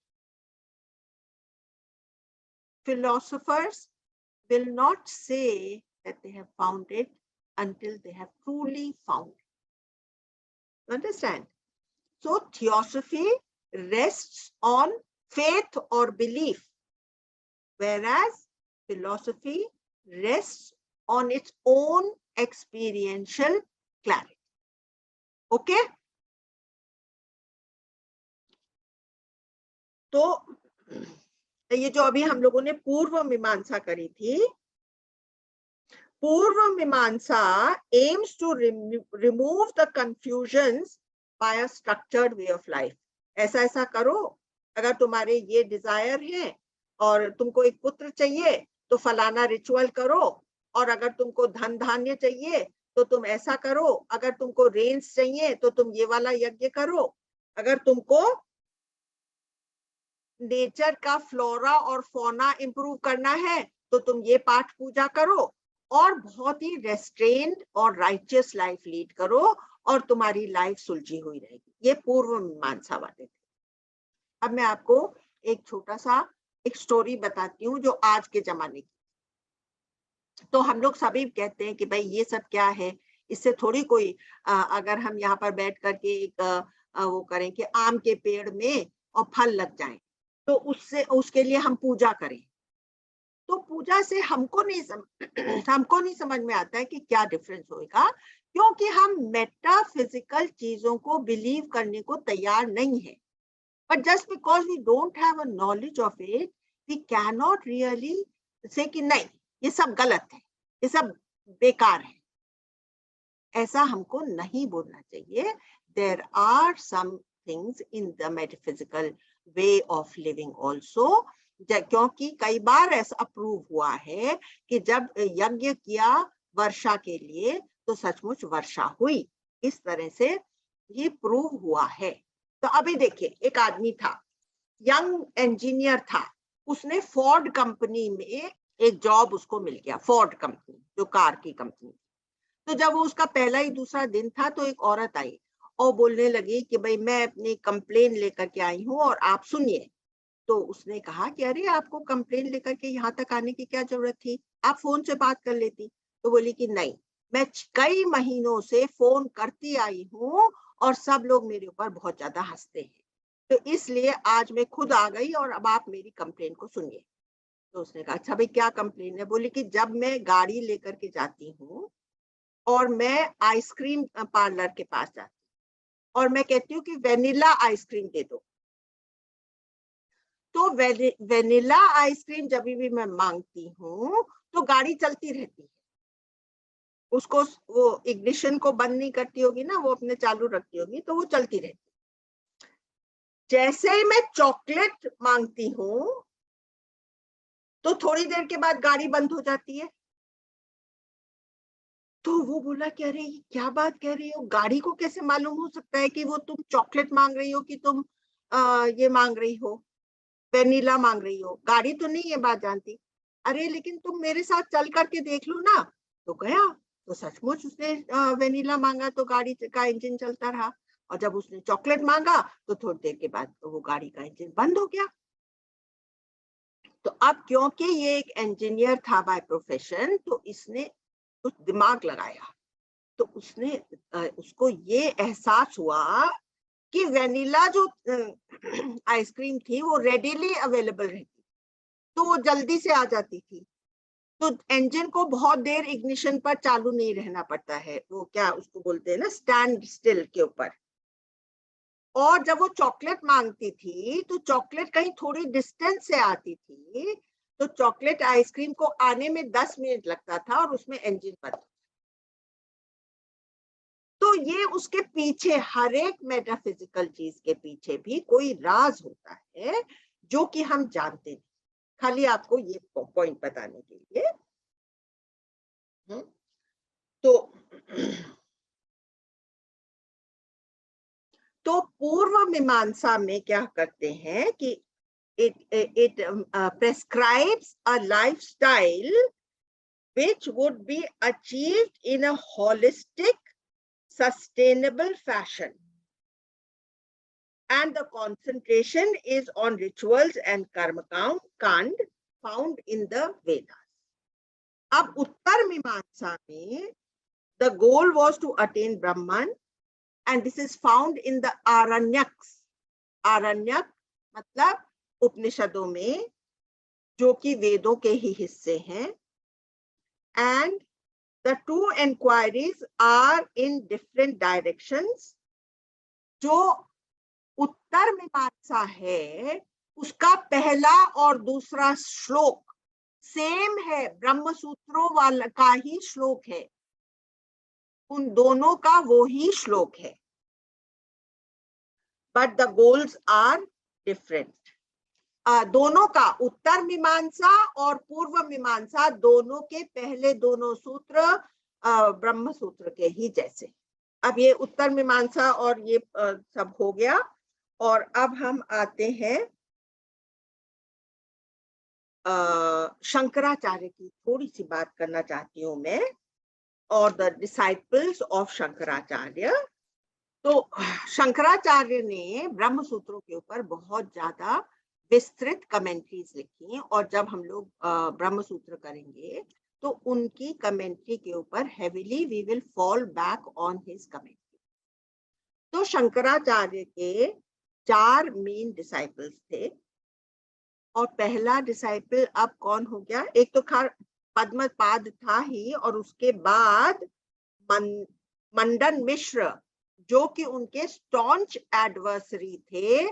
Philosophers will not say that they have found it. until they have truly found. Understand? So theosophy rests on faith or belief, whereas philosophy rests on its own experiential clarity. Okay? तो ये जो अभी हम लोगों ने पूर्व मीमांसा करी थी, पूर्व मीमांसा aims to remove the confusions by a structured way of life. ऐसा ऐसा करो, अगर तुम्हारे ये डिजायर है और तुमको एक पुत्र चाहिए तो फलाना रिचुअल करो, और अगर तुमको धन धान्य चाहिए तो तुम ऐसा करो, अगर तुमको रेंज चाहिए तो तुम ये वाला यज्ञ करो, अगर तुमको नेचर का फ्लोरा और फौना इंप्रूव करना है तो तुम ये पाठ पूजा करो, और बहुत ही रेस्ट्रेन्ड और राइचियस लाइफ लीड करो और तुम्हारी लाइफ सुलझी हुई रहेगी। ये पूर्व मीमांसा वाले थे। अब मैं आपको एक छोटा सा एक स्टोरी बताती हूँ जो आज के जमाने की। तो हम लोग सभी कहते हैं कि भाई ये सब क्या है, इससे थोड़ी कोई अगर हम यहाँ पर बैठ करके एक वो करें कि आम के पेड़ में और फल लग जाएं तो उससे उसके लिए हम पूजा करें, तो पूजा से हमको नहीं समझ में आता है कि क्या डिफरेंस होगा, क्योंकि हम मेटाफिजिकल चीजों को बिलीव करने को तैयार नहीं है। But just because we don't have a knowledge of it, we can not really say कि नहीं ये सब गलत है, ये सब बेकार है। ऐसा हमको नहीं बोलना चाहिए। There are some things in the metaphysical way of living also, क्योंकि कई बार ऐसा अप्रूव हुआ है कि जब यज्ञ किया वर्षा के लिए तो सचमुच वर्षा हुई, इस तरह से ये प्रूव हुआ है। तो अभी देखिए, एक आदमी था, यंग इंजीनियर था, उसने फोर्ड कंपनी में एक जॉब उसको मिल गया, फोर्ड कंपनी जो कार की कंपनी। तो जब वो उसका पहला ही दूसरा दिन था तो एक औरत आई और बोलने लगी कि भाई मैं अपनी कंप्लेन लेकर के आई हूँ और आप सुनिए। तो उसने कहा कि अरे आपको कंप्लेन लेकर के यहाँ तक आने की क्या जरूरत थी, आप फोन से बात कर लेती। तो बोली कि नहीं, मैं कई महीनों से फोन करती आई हूँ और सब लोग मेरे ऊपर बहुत ज्यादा हंसते हैं, तो इसलिए आज मैं खुद आ गई और अब आप मेरी कंप्लेन को सुनिए। तो उसने कहा अच्छा भाई क्या कंप्लेन है। बोली कि जब मैं गाड़ी लेकर के जाती हूँ और मैं आइसक्रीम पार्लर के पास जाती हूँ और मैं कहती हूँ कि वेनिला आइसक्रीम दे दो, तो वेनिला आइसक्रीम जब भी मैं मांगती हूँ तो गाड़ी चलती रहती है, उसको वो इग्निशन को बंद नहीं करती होगी ना, वो अपने चालू रखती होगी तो वो चलती रहती। जैसे ही मैं चॉकलेट मांगती हूँ तो थोड़ी देर के बाद गाड़ी बंद हो जाती है। तो वो बोला कि अरे ये क्या बात कह रही हो, गाड़ी को कैसे मालूम हो सकता है कि वो तुम चॉकलेट मांग रही हो कि तुम ये मांग रही हो, वेनिला मांग रही हो, गाड़ी तो नहीं ये बात जानती। अरे लेकिन तुम मेरे साथ चल करके देख लो ना। तो गया तो सचमुच उसने वेनिला मांगा तो गाड़ी का इंजन चलता रहा, और जब उसने चॉकलेट मांगा तो थोड़ी देर के बाद तो वो गाड़ी का इंजन बंद हो गया। तो अब क्योंकि ये एक इंजीनियर था बाय प्रोफेशन, तो इसने कुछ दिमाग लगाया, तो उसने उसको ये एहसास हुआ कि वेनिला जो आइसक्रीम थी वो रेडीली अवेलेबल रहती, तो वो जल्दी से आ जाती थी, तो इंजन को बहुत देर इग्निशन पर चालू नहीं रहना पड़ता है, वो क्या उसको बोलते हैं ना स्टैंड स्टिल के ऊपर। और जब वो चॉकलेट मांगती थी तो चॉकलेट कहीं थोड़ी डिस्टेंस से आती थी, तो चॉकलेट आइसक्रीम को आने में 10 मिनट लगता था और उसमें इंजन बंद। तो ये उसके पीछे, हर एक मेटाफिजिकल चीज के पीछे भी कोई राज होता है जो कि हम जानते नहीं, खाली आपको ये पॉइंट बताने के लिए। तो पूर्व मीमांसा में क्या करते हैं कि it prescribes a lifestyle which would be achieved in a holistic, sustainable fashion, and the concentration is on rituals and karma kand found in the Vedas. अब उत्तर मीमांसा में The goal was to attain Brahman, and this is found in the Aranyaks. Aranyak मतलब उपनिषदों में, जो कि वेदों के ही हिस्से हैं. And the two inquiries are in different directions. जो उत्तर मीमांसा है उसका पहला और दूसरा श्लोक सेम है, ब्रह्म सूत्रों वाला का ही श्लोक है, उन दोनों का वो ही श्लोक है. But the goals are different. दोनों का, उत्तर मीमांसा और पूर्व मीमांसा, दोनों के पहले दोनों सूत्र ब्रह्म सूत्र के ही जैसे. अब ये उत्तर मीमांसा और ये सब हो गया. और अब हम आते हैं शंकराचार्य की थोड़ी सी बात करना चाहती हूँ मैं, और द डिसाइपल्स ऑफ शंकराचार्य. तो शंकराचार्य ने ब्रह्म सूत्रों के ऊपर बहुत ज्यादा विस्तृत कमेंट्रीज लिखी, और जब हम लोग ब्रह्म सूत्र करेंगे तो उनकी कमेंट्री के ऊपर heavily we will fall back on his commentary. तो शंकराचार्य के 4 मेन डिसाइपल्स थे, और पहला डिसाइपल अब कौन हो गया? एक तो पद्मपाद था ही, और उसके बाद मंडन मिश्र, जो कि उनके स्टॉन्च एडवर्सरी थे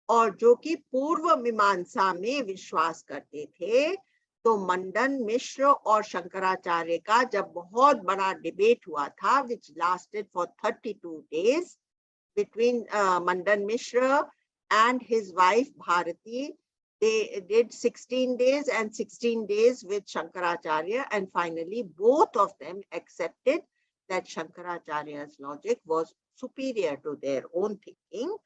और जो कि पूर्व मीमांसा में विश्वास करते थे. तो मंडन मिश्र और शंकराचार्य का जब बहुत बड़ा डिबेट हुआ था, which lasted for 32 days between Mandan Mishra and his wife Bharati. They did 16 days and 16 days with Shankaracharya, and finally both of them accepted that Shankaracharya's logic was superior to their own thinking.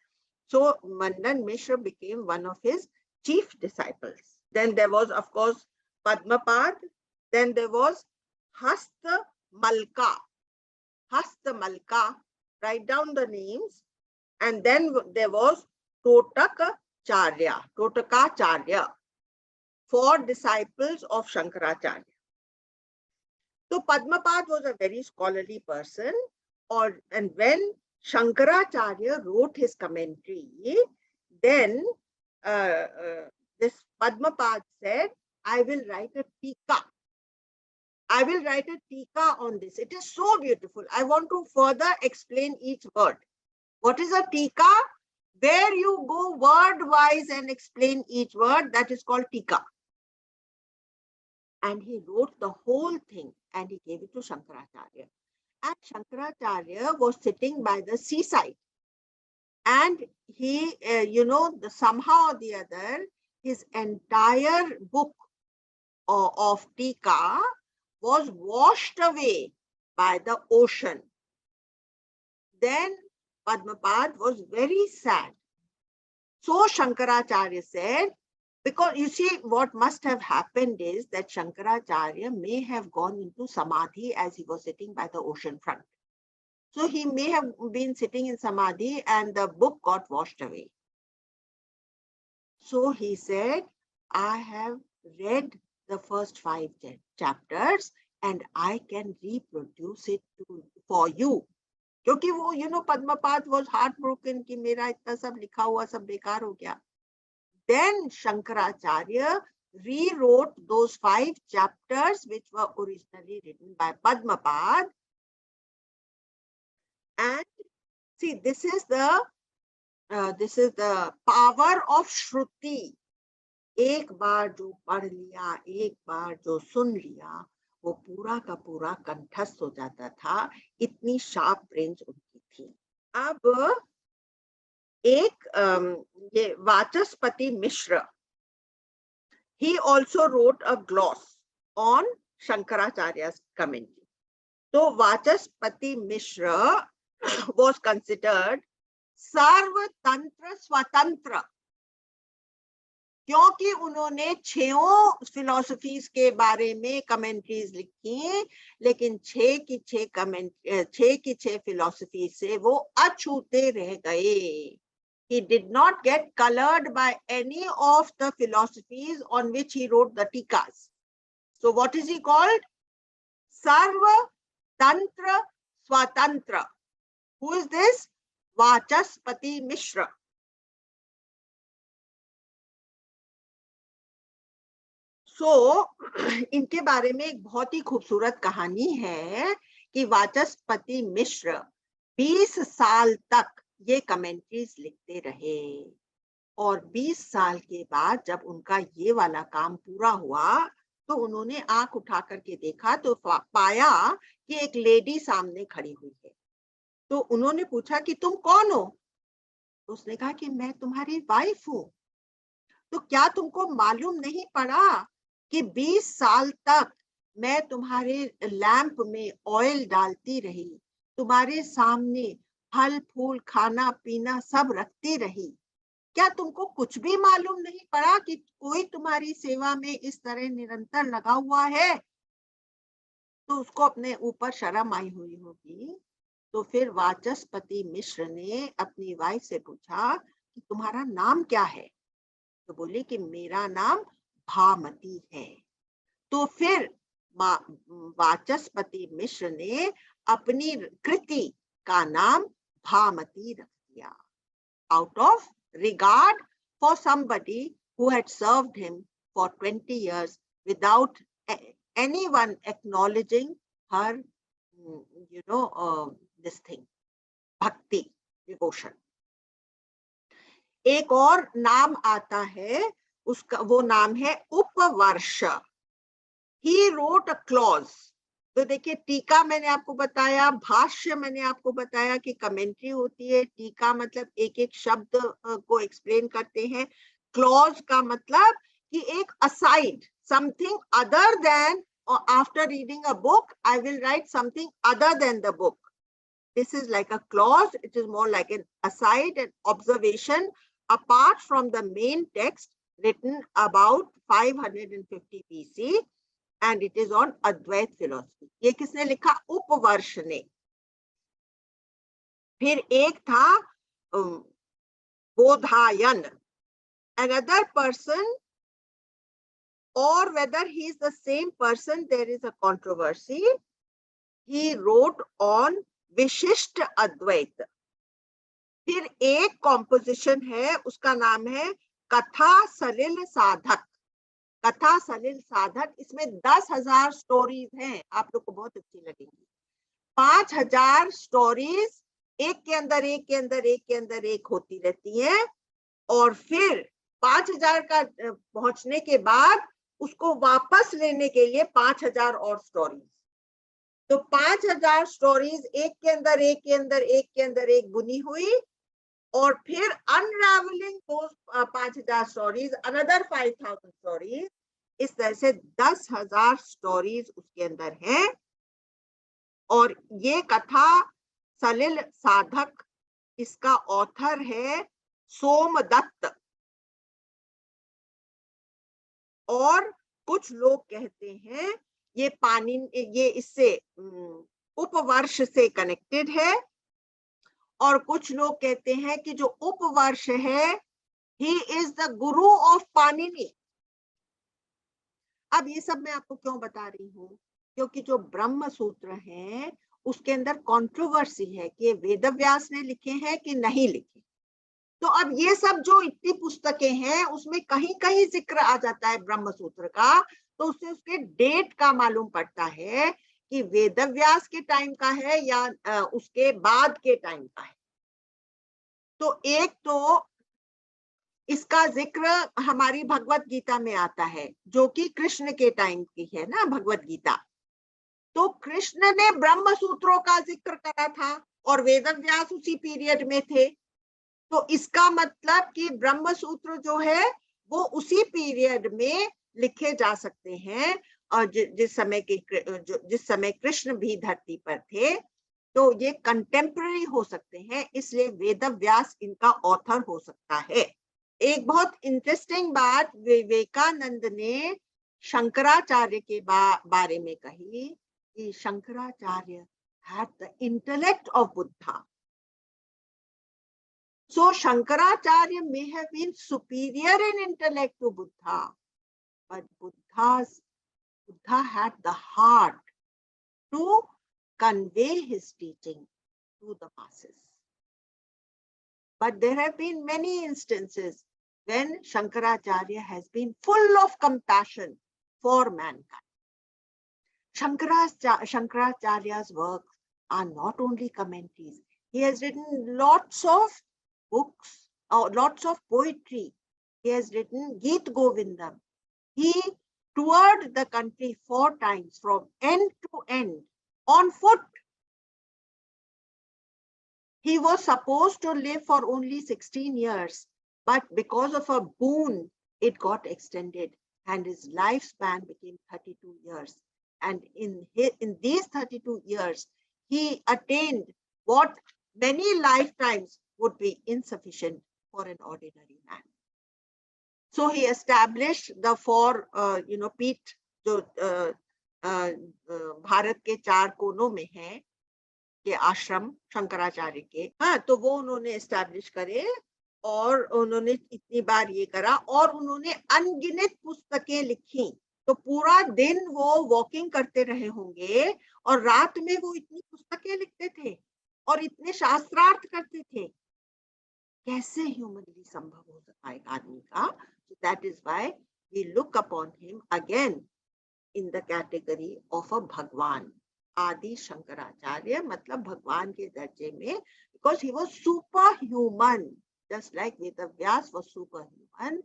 So Mandan Mishra became one of his chief disciples. Then there was, of course, Padmapad. Then there was Hasta Malka. Hasta Malka. Write down the names. And then there was Totakacharya. Totakacharya. 4 disciples of Shankaracharya. So Padmapad was a very scholarly person. And when Shankaracharya wrote his commentary, then this Padmapad said, I will write a tika. I will write a tika on this. It is so beautiful. I want to further explain each word. What is a tika? Where you go word-wise and explain each word, that is called tika. And he wrote the whole thing and he gave it to Shankaracharya. And Shankaracharya was sitting by the seaside. And he, somehow or the other, his entire book of tika was washed away by the ocean. Then Padmapad was very sad. So Shankaracharya said, because you see, what must have happened is that Shankaracharya may have gone into samadhi as he was sitting by the ocean front. So he may have been sitting in samadhi and the book got washed away. So he said, I have read the first 5 chapters and I can reproduce it for you. क्योंकि वो Padmapad was heartbroken कि मेरा इतना सब लिखा हुआ सब बेकार हो गया. Then Shankaracharya rewrote those 5 chapters which were originally written by Padmapad. And see, this is the power of Shruti. एक बार जो पढ़ लिया, एक बार जो सुन लिया, वो पूरा का पूरा कंठस्थ हो जाता था. इतनी शार्प रेंज उनकी थी. अब एक ये Vachaspati Mishra, he also wrote a gloss on Shankaracharya's commentary. So Vachaspati Mishra was considered Sarva Tantra Swatantra, क्योंकि उन्होंने 6 फिलोसफीज के बारे में कमेंट्रीज लिखी, लेकिन 6 की 6 फिलोसफी से वो अछूते रह गए. He did not get colored by any of the philosophies on which he wrote the tikas. So what is he called? Sarva तंत्र स्वतंत्र. Who is this? Vachaspati Mishra. इनके बारे में एक बहुत ही खूबसूरत कहानी है कि वाचस्पति मिश्र 20 साल तक ये कमेंट्रीज लिखते रहे और 20 साल के बाद जब उनका ये वाला काम पूरा हुआ तो उन्होंने आंख उठा करके देखा तो पाया कि एक लेडी सामने खड़ी हुई है. तो उन्होंने पूछा कि तुम कौन हो? तो उसने कहा कि मैं तुम्हारी वाइफ हूँ. तो क्या तुमको मालूम नहीं पड़ा कि 20 साल तक मैं तुम्हारे लैंप में ऑयल डालती रही, तुम्हारे सामने फल फूल खाना पीना सब रखती रही. क्या तुमको कुछ भी मालूम नहीं पड़ा कि कोई तुम्हारी सेवा में इस तरह निरंतर लगा हुआ है? तो उसको अपने ऊपर शर्म आई हुई होगी. तो फिर वाचस्पति मिश्र ने अपनी वाइफ से पूछा कि तुम्हारा नाम क्या है? तो बोले कि मेरा नाम भामती है. तो फिर वाचस्पति मिश्र ने अपनी कृति का नाम भामती रख दिया, out of regard for somebody who had served him for 20 years without anyone acknowledging her, this thing, bhakti, devotion. एक और नाम आता है, उसका वो नाम है Upavarsha. He wrote a clause. तो देखिए टीका मैंने आपको बताया, भाष्य मैंने आपको बताया कि कमेंट्री होती है. टीका मतलब एक एक शब्द को एक्सप्लेन करते हैं. क्लॉज का मतलब कि एक असाइड, समथिंग अदर देन, और after reading a book I will write something other than the book. This is like a clause. It is more like an aside, an observation apart from the main text written about 550 BC, and it is on Advait philosophy. ये किसने लिखा? उपवर्ष ने. फिर एक था Baudhayana. Another person, or whether he is the same person, there is a controversy. He wrote on विशिष्ट अद्वैत. फिर एक कॉम्पोजिशन है, उसका नाम है कथा सलिल साधक. कथा सलिल साधक, इसमें 10,000 स्टोरीज हैं. आप लोग को बहुत अच्छी लगेगी. 5,000 स्टोरीज एक के अंदर एक के अंदर एक के अंदर एक होती रहती है, और फिर 5,000 का पहुंचने के बाद उसको वापस लेने के लिए 5,000 और स्टोरीज. तो 5,000 स्टोरीज एक के अंदर एक के अंदर एक के अंदर एक बुनी हुई, और फिर अनरावलिंग दोस 5,000 स्टोरीज, अनदर 5,000 स्टोरीज. इस तरह से 10,000 स्टोरीज उसके अंदर हैं. और ये कथा सलिल साधक, इसका ऑथर है सोमदत्त. और कुछ लोग कहते हैं ये इससे उपवर्ष से कनेक्टेड है, और कुछ लोग कहते हैं कि जो उपवर्ष है, he is the Guru of Panini. अब ये सब मैं आपको क्यों बता रही हूँ? क्योंकि जो ब्रह्म सूत्र हैं उसके अंदर कंट्रोवर्सी है कि वेदव्यास ने लिखे हैं कि नहीं लिखे. तो अब ये सब जो इतनी पुस्तकें हैं उसमें कहीं कहीं जिक्र आ जाता है ब्रह्म सूत्र का, तो उससे उसके डेट का मालूम पड़ता है कि वेदव्यास के टाइम का है या उसके बाद के टाइम का है. तो एक तो इसका जिक्र हमारी भगवत गीता में आता है, जो कि कृष्ण के टाइम की है ना भगवत गीता. तो कृष्ण ने ब्रह्म सूत्रों का जिक्र करा था और वेदव्यास उसी पीरियड में थे. तो इसका मतलब कि ब्रह्म सूत्र जो है वो उसी पीरियड में लिखे जा सकते हैं, और जिस समय कृष्ण भी धरती पर थे, तो ये कंटेम्पररी हो सकते हैं. इसलिए वेदव्यास इनका ऑथर हो सकता है. एक बहुत इंटरेस्टिंग बात विवेकानंद ने शंकराचार्य के बारे में कही कि Shankaracharya had the intellect of Buddha. So Shankaracharya may have been superior in intellect to Buddha, but Buddha had the heart to convey his teaching to the masses. But there have been many instances when Shankaracharya has been full of compassion for mankind. Shankaracharya's works are not only commentaries. He has written lots of books, lots of poetry. He has written Geet Govindam. He toured the country 4 times from end to end on foot. He was supposed to live for only 16 years, but because of a boon, it got extended and his lifespan became 32 years. And in these 32 years, he attained what many lifetimes would be insufficient for an ordinary man. So he established the 4 पीठ जो भारत के 4 कोनों में है के आश्रम शंकराचार्य के, हाँ, तो वो उन्होंने एस्टैब्लिश करे और उन्होंने इतनी बार ये करा और उन्होंने अनगिनत पुस्तकें लिखी। तो पूरा दिन वो वॉकिंग करते रहे होंगे और रात में वो इतनी पुस्तकें लिखते थे और इतने शास्त्रार्थ करते थे। कैसे ह्यूमनली संभव हो सकता है आदमी का? That is why we look upon him again in the category of a Bhagwan. Adi Shankaracharya मतलब भगवान के दर्जे में, because he was super human, just like Vedvyas was super human,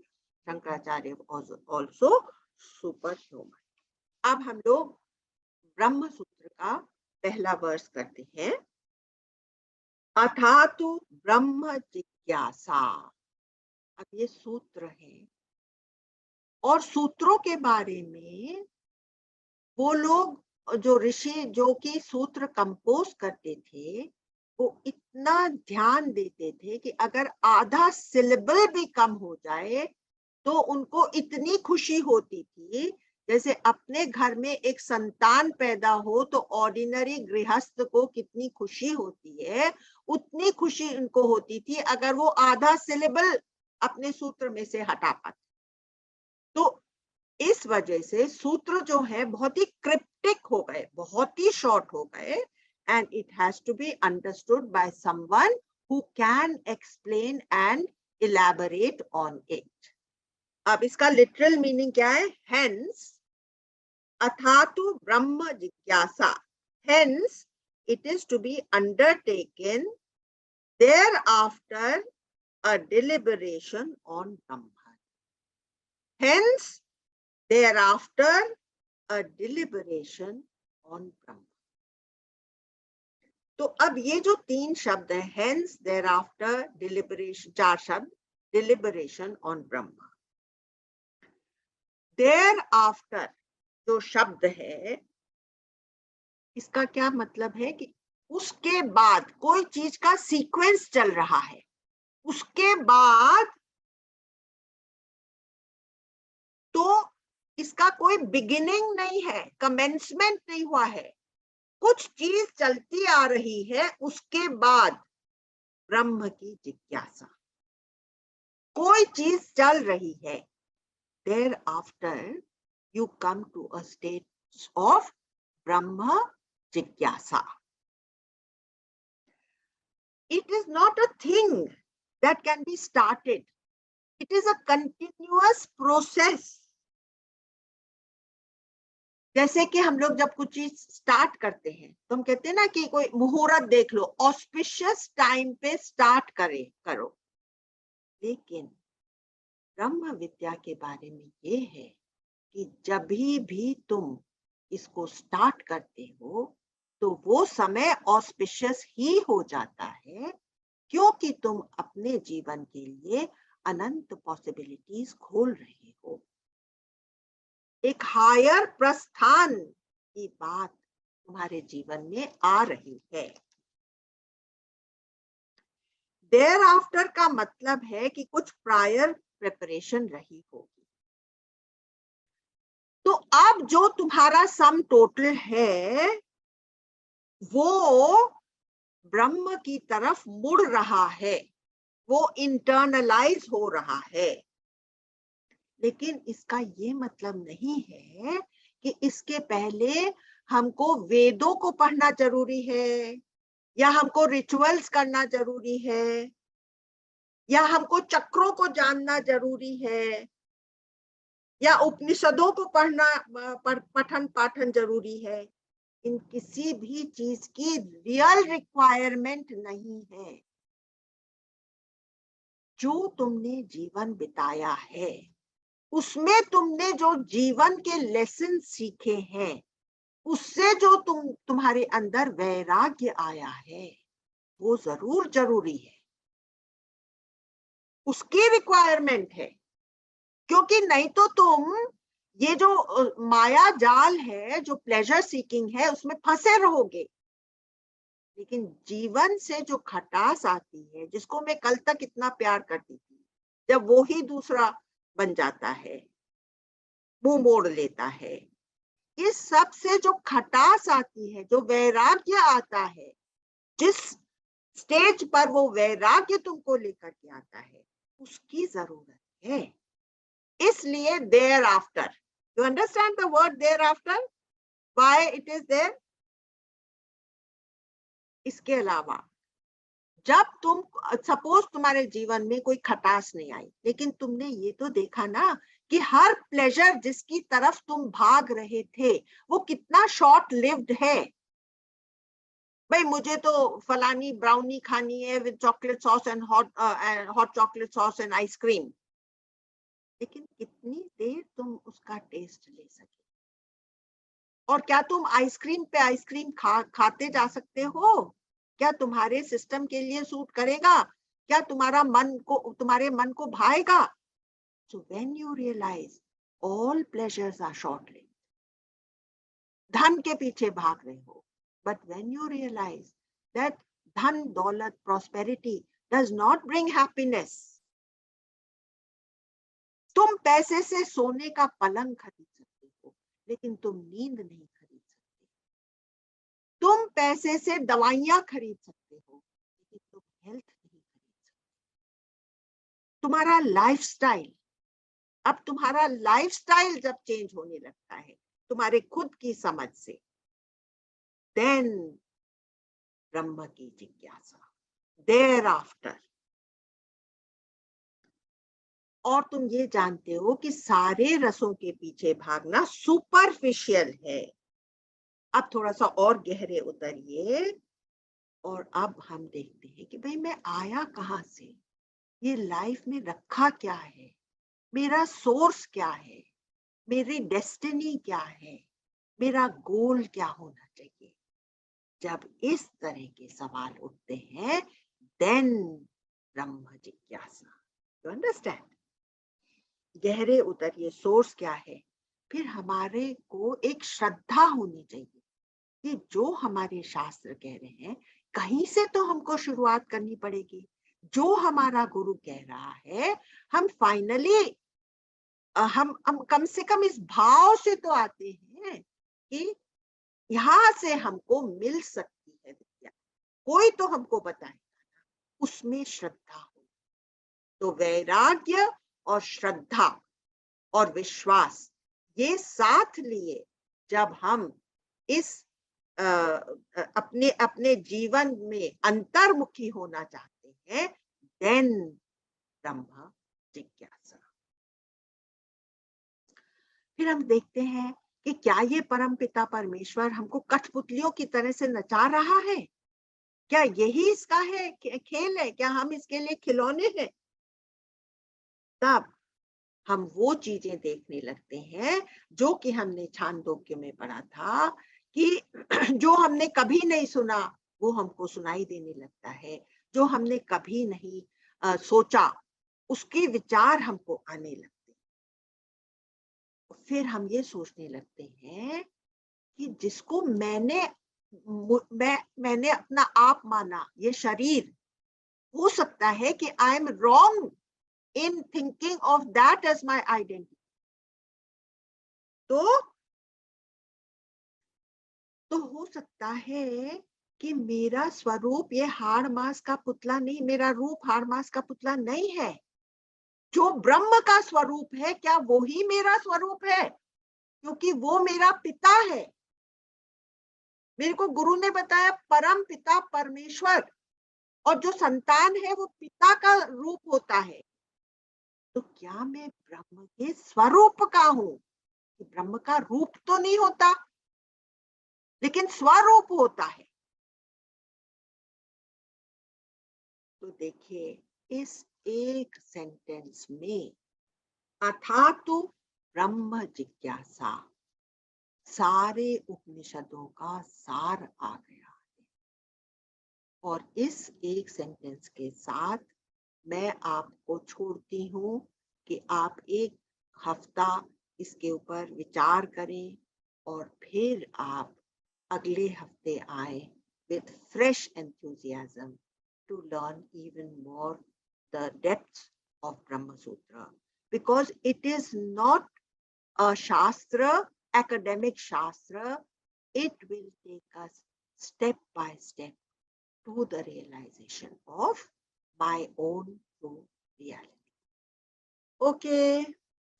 Shankaracharya was also super human. अब हम लोग ब्रह्म सूत्र का पहला वर्स करते हैं। अथातु ब्रह्म जिज्ञासा। अब ये सूत्र है और सूत्रों के बारे में वो लोग जो ऋषि जो कि सूत्र कंपोज करते थे वो इतना ध्यान देते थे कि अगर आधा सिलेबल भी कम हो जाए तो उनको इतनी खुशी होती थी। जैसे अपने घर में एक संतान पैदा हो तो ऑर्डिनरी गृहस्थ को कितनी खुशी होती है, उतनी खुशी उनको होती थी अगर वो आधा सिलेबल अपने सूत्र में से हटा पाते। तो इस वजह से सूत्र जो है बहुत ही क्रिप्टिक हो गए, बहुत ही शॉर्ट हो गए, and it has to be understood by someone who can explain and elaborate on it. अब इसका लिटरल मीनिंग क्या है? हेंस अथातु ब्रह्म जिज्ञासा, hence it is to be undertaken thereafter a deliberation on Brahman. Hence thereafter a deliberation on Brahman. तो अब ये जो 3 शब्द है, hence thereafter deliberation, 4 शब्द, deliberation on Brahma. thereafter जो शब्द है इसका क्या मतलब है कि उसके बाद कोई चीज का सीक्वेंस चल रहा है, उसके बाद, तो इसका कोई बिगिनिंग नहीं है, कमेंसमेंट नहीं हुआ है, कुछ चीज चलती आ रही है, उसके बाद ब्रह्म की जिज्ञासा, कोई चीज चल रही है। thereafter you come to a state of Brahma Jigyasa. It is not a thing that can be started. It is a continuous process. जैसे कि हम लोग जब कुछ चीज स्टार्ट करते हैं तो हम कहते हैं ना कि कोई मुहूर्त देख लो, ऑस्पिशियस टाइम पे स्टार्ट करो। लेकिन ब्रह्म विद्या के बारे में ये है कि जब भी तुम इसको स्टार्ट करते हो तो वो समय ऑस्पिशियस ही हो जाता है, क्योंकि तुम अपने जीवन के लिए अनंत पॉसिबिलिटीज खोल रहे हो। एक हायर प्रस्थान की बात तुम्हारे जीवन में आ रही है। thereafter का मतलब है कि कुछ प्रायर प्रिपरेशन रही होगी। तो अब जो तुम्हारा सम टोटल है वो ब्रह्म की तरफ मुड़ रहा है, वो इंटरनलाइज हो रहा है। लेकिन इसका ये मतलब नहीं है कि इसके पहले हमको वेदों को पढ़ना जरूरी है, या हमको रिचुअल्स करना जरूरी है, या हमको चक्रों को जानना जरूरी है, या उपनिषदों को पढ़ना पठन पाठन जरूरी है। इन किसी भी चीज की रियल रिक्वायरमेंट नहीं है। जो तुमने जीवन बिताया है, उसमें तुमने जो जीवन के लेसन सीखे हैं, उससे जो तुम्हारे अंदर वैराग्य आया है, वो जरूर जरूरी है, उसकी रिक्वायरमेंट है। क्योंकि नहीं तो तुम ये जो माया जाल है, जो प्लेजर सीकिंग है, उसमें फंसे रहोगे। लेकिन जीवन से जो खटास आती है, जिसको मैं कल तक इतना प्यार करती थी, जब वो ही दूसरा बन जाता है, मुंह मोड़ लेता है, इस सब से जो खटास आती है, जो वैराग्य आता है, जिस स्टेज पर वो वैराग्य तुमको लेकर के आता है, उसकी जरूरत है। इसलिए thereafter, you understand the word thereafter, why it is there. इसके अलावा जब तुम सपोज तुम्हारे जीवन में कोई खटास नहीं आई, लेकिन तुमने ये तो देखा ना कि हर प्लेजर जिसकी तरफ तुम भाग रहे थे, वो कितना शॉर्ट लिव्ड है। भाई मुझे तो फलानी ब्राउनी खानी है with chocolate sauce and hot chocolate sauce and ice cream, लेकिन कितनी देर तुम उसका टेस्ट ले सके। और क्या तुम आइसक्रीम पे आइसक्रीम खाते जा सकते हो? क्या तुम्हारे सिस्टम के लिए सूट करेगा? क्या तुम्हारे मन को भाएगा? So when you realize all pleasures are short-lived, धन के पीछे भाग रहे हो, but when you realize that धन, दौलत, prosperity does not bring happiness, तुम पैसे से सोने का पलंग खरीद सकते हो, लेकिन तुम नींद नहीं खरीद सकते। तुम पैसे से दवाइयां खरीद सकते हो, लेकिन तुम हेल्थ नहीं खरीद सकते। तुम्हारा लाइफस्टाइल, अब तुम्हारा लाइफस्टाइल जब चेंज होने लगता है तुम्हारे खुद की समझ से, देन ब्रह्म की जिज्ञासा, देयर आफ्टर। और तुम ये जानते हो कि सारे रसों के पीछे भागना सुपरफिशियल है। अब थोड़ा सा और गहरे उतरिए, और अब हम देखते हैं कि भाई मैं आया कहां से, ये लाइफ में रखा क्या है, मेरा सोर्स क्या है, मेरी डेस्टिनी क्या है, मेरा गोल क्या होना चाहिए। जब इस तरह के सवाल उठते हैं, देन ब्रह्म जिज्ञासा। You understand? गहरे उतरिए, सोर्स क्या है। फिर हमारे को एक श्रद्धा होनी चाहिए कि जो हमारे शास्त्र कह रहे हैं, कहीं से तो हमको शुरुआत करनी पड़ेगी। जो हमारा गुरु कह रहा है, हम फाइनली हम कम से कम इस भाव से तो आते हैं कि यहाँ से हमको मिल सकती है विद्या, कोई तो हमको बताएगा, उसमें श्रद्धा हो। तो वैराग्य और श्रद्धा और विश्वास, ये साथ लिए जब हम इस अपने अपने जीवन में अंतर्मुखी होना चाहते हैं, देन ब्रह्म जिज्ञासा। फिर हम देखते हैं कि क्या ये परमपिता परमेश्वर हमको कठपुतलियों की तरह से नचा रहा है? क्या यही इसका है खेल है? क्या हम इसके लिए खिलौने हैं? तब हम वो चीजें देखने लगते हैं जो कि हमने छांदोग्य में पढ़ा था कि जो हमने कभी नहीं सुना वो हमको सुनाई देने लगता है, जो हमने कभी नहीं सोचा उसके विचार हमको आने लगते हैं। फिर हम ये सोचने लगते हैं कि जिसको मैंने अपना आप माना, ये शरीर, हो सकता है कि I am wrong in thinking of that as my identity. तो हो सकता है कि मेरा स्वरूप ये हाड़ मांस का पुतला नहीं, मेरा रूप हाड़ मांस का पुतला नहीं है। जो ब्रह्म का स्वरूप है, क्या वो ही मेरा स्वरूप है? क्योंकि वो मेरा पिता है। मेरे को गुरु ने बताया परम पिता परमेश्वर, और जो संतान है वो पिता का रूप होता है। तो क्या मैं ब्रह्म के स्वरूप का हूं? ब्रह्म का रूप तो नहीं होता, लेकिन स्वरूप होता है। तो देखिए, इस एक सेंटेंस में अथातु ब्रह्म जिज्ञासा सारे उपनिषदों का सार आ गया है। और इस एक सेंटेंस के साथ मैं आपको छोड़ती हूँ कि आप एक हफ्ता इसके ऊपर विचार करें, और फिर आप अगले हफ्ते आए with fresh enthusiasm to learn even more the depths of Brahma Sutra, because it is not a shastra, academic shastra. It will take us step by step to the realization of my own true reality. Okay,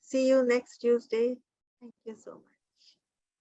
see you next Tuesday. Thank you so much.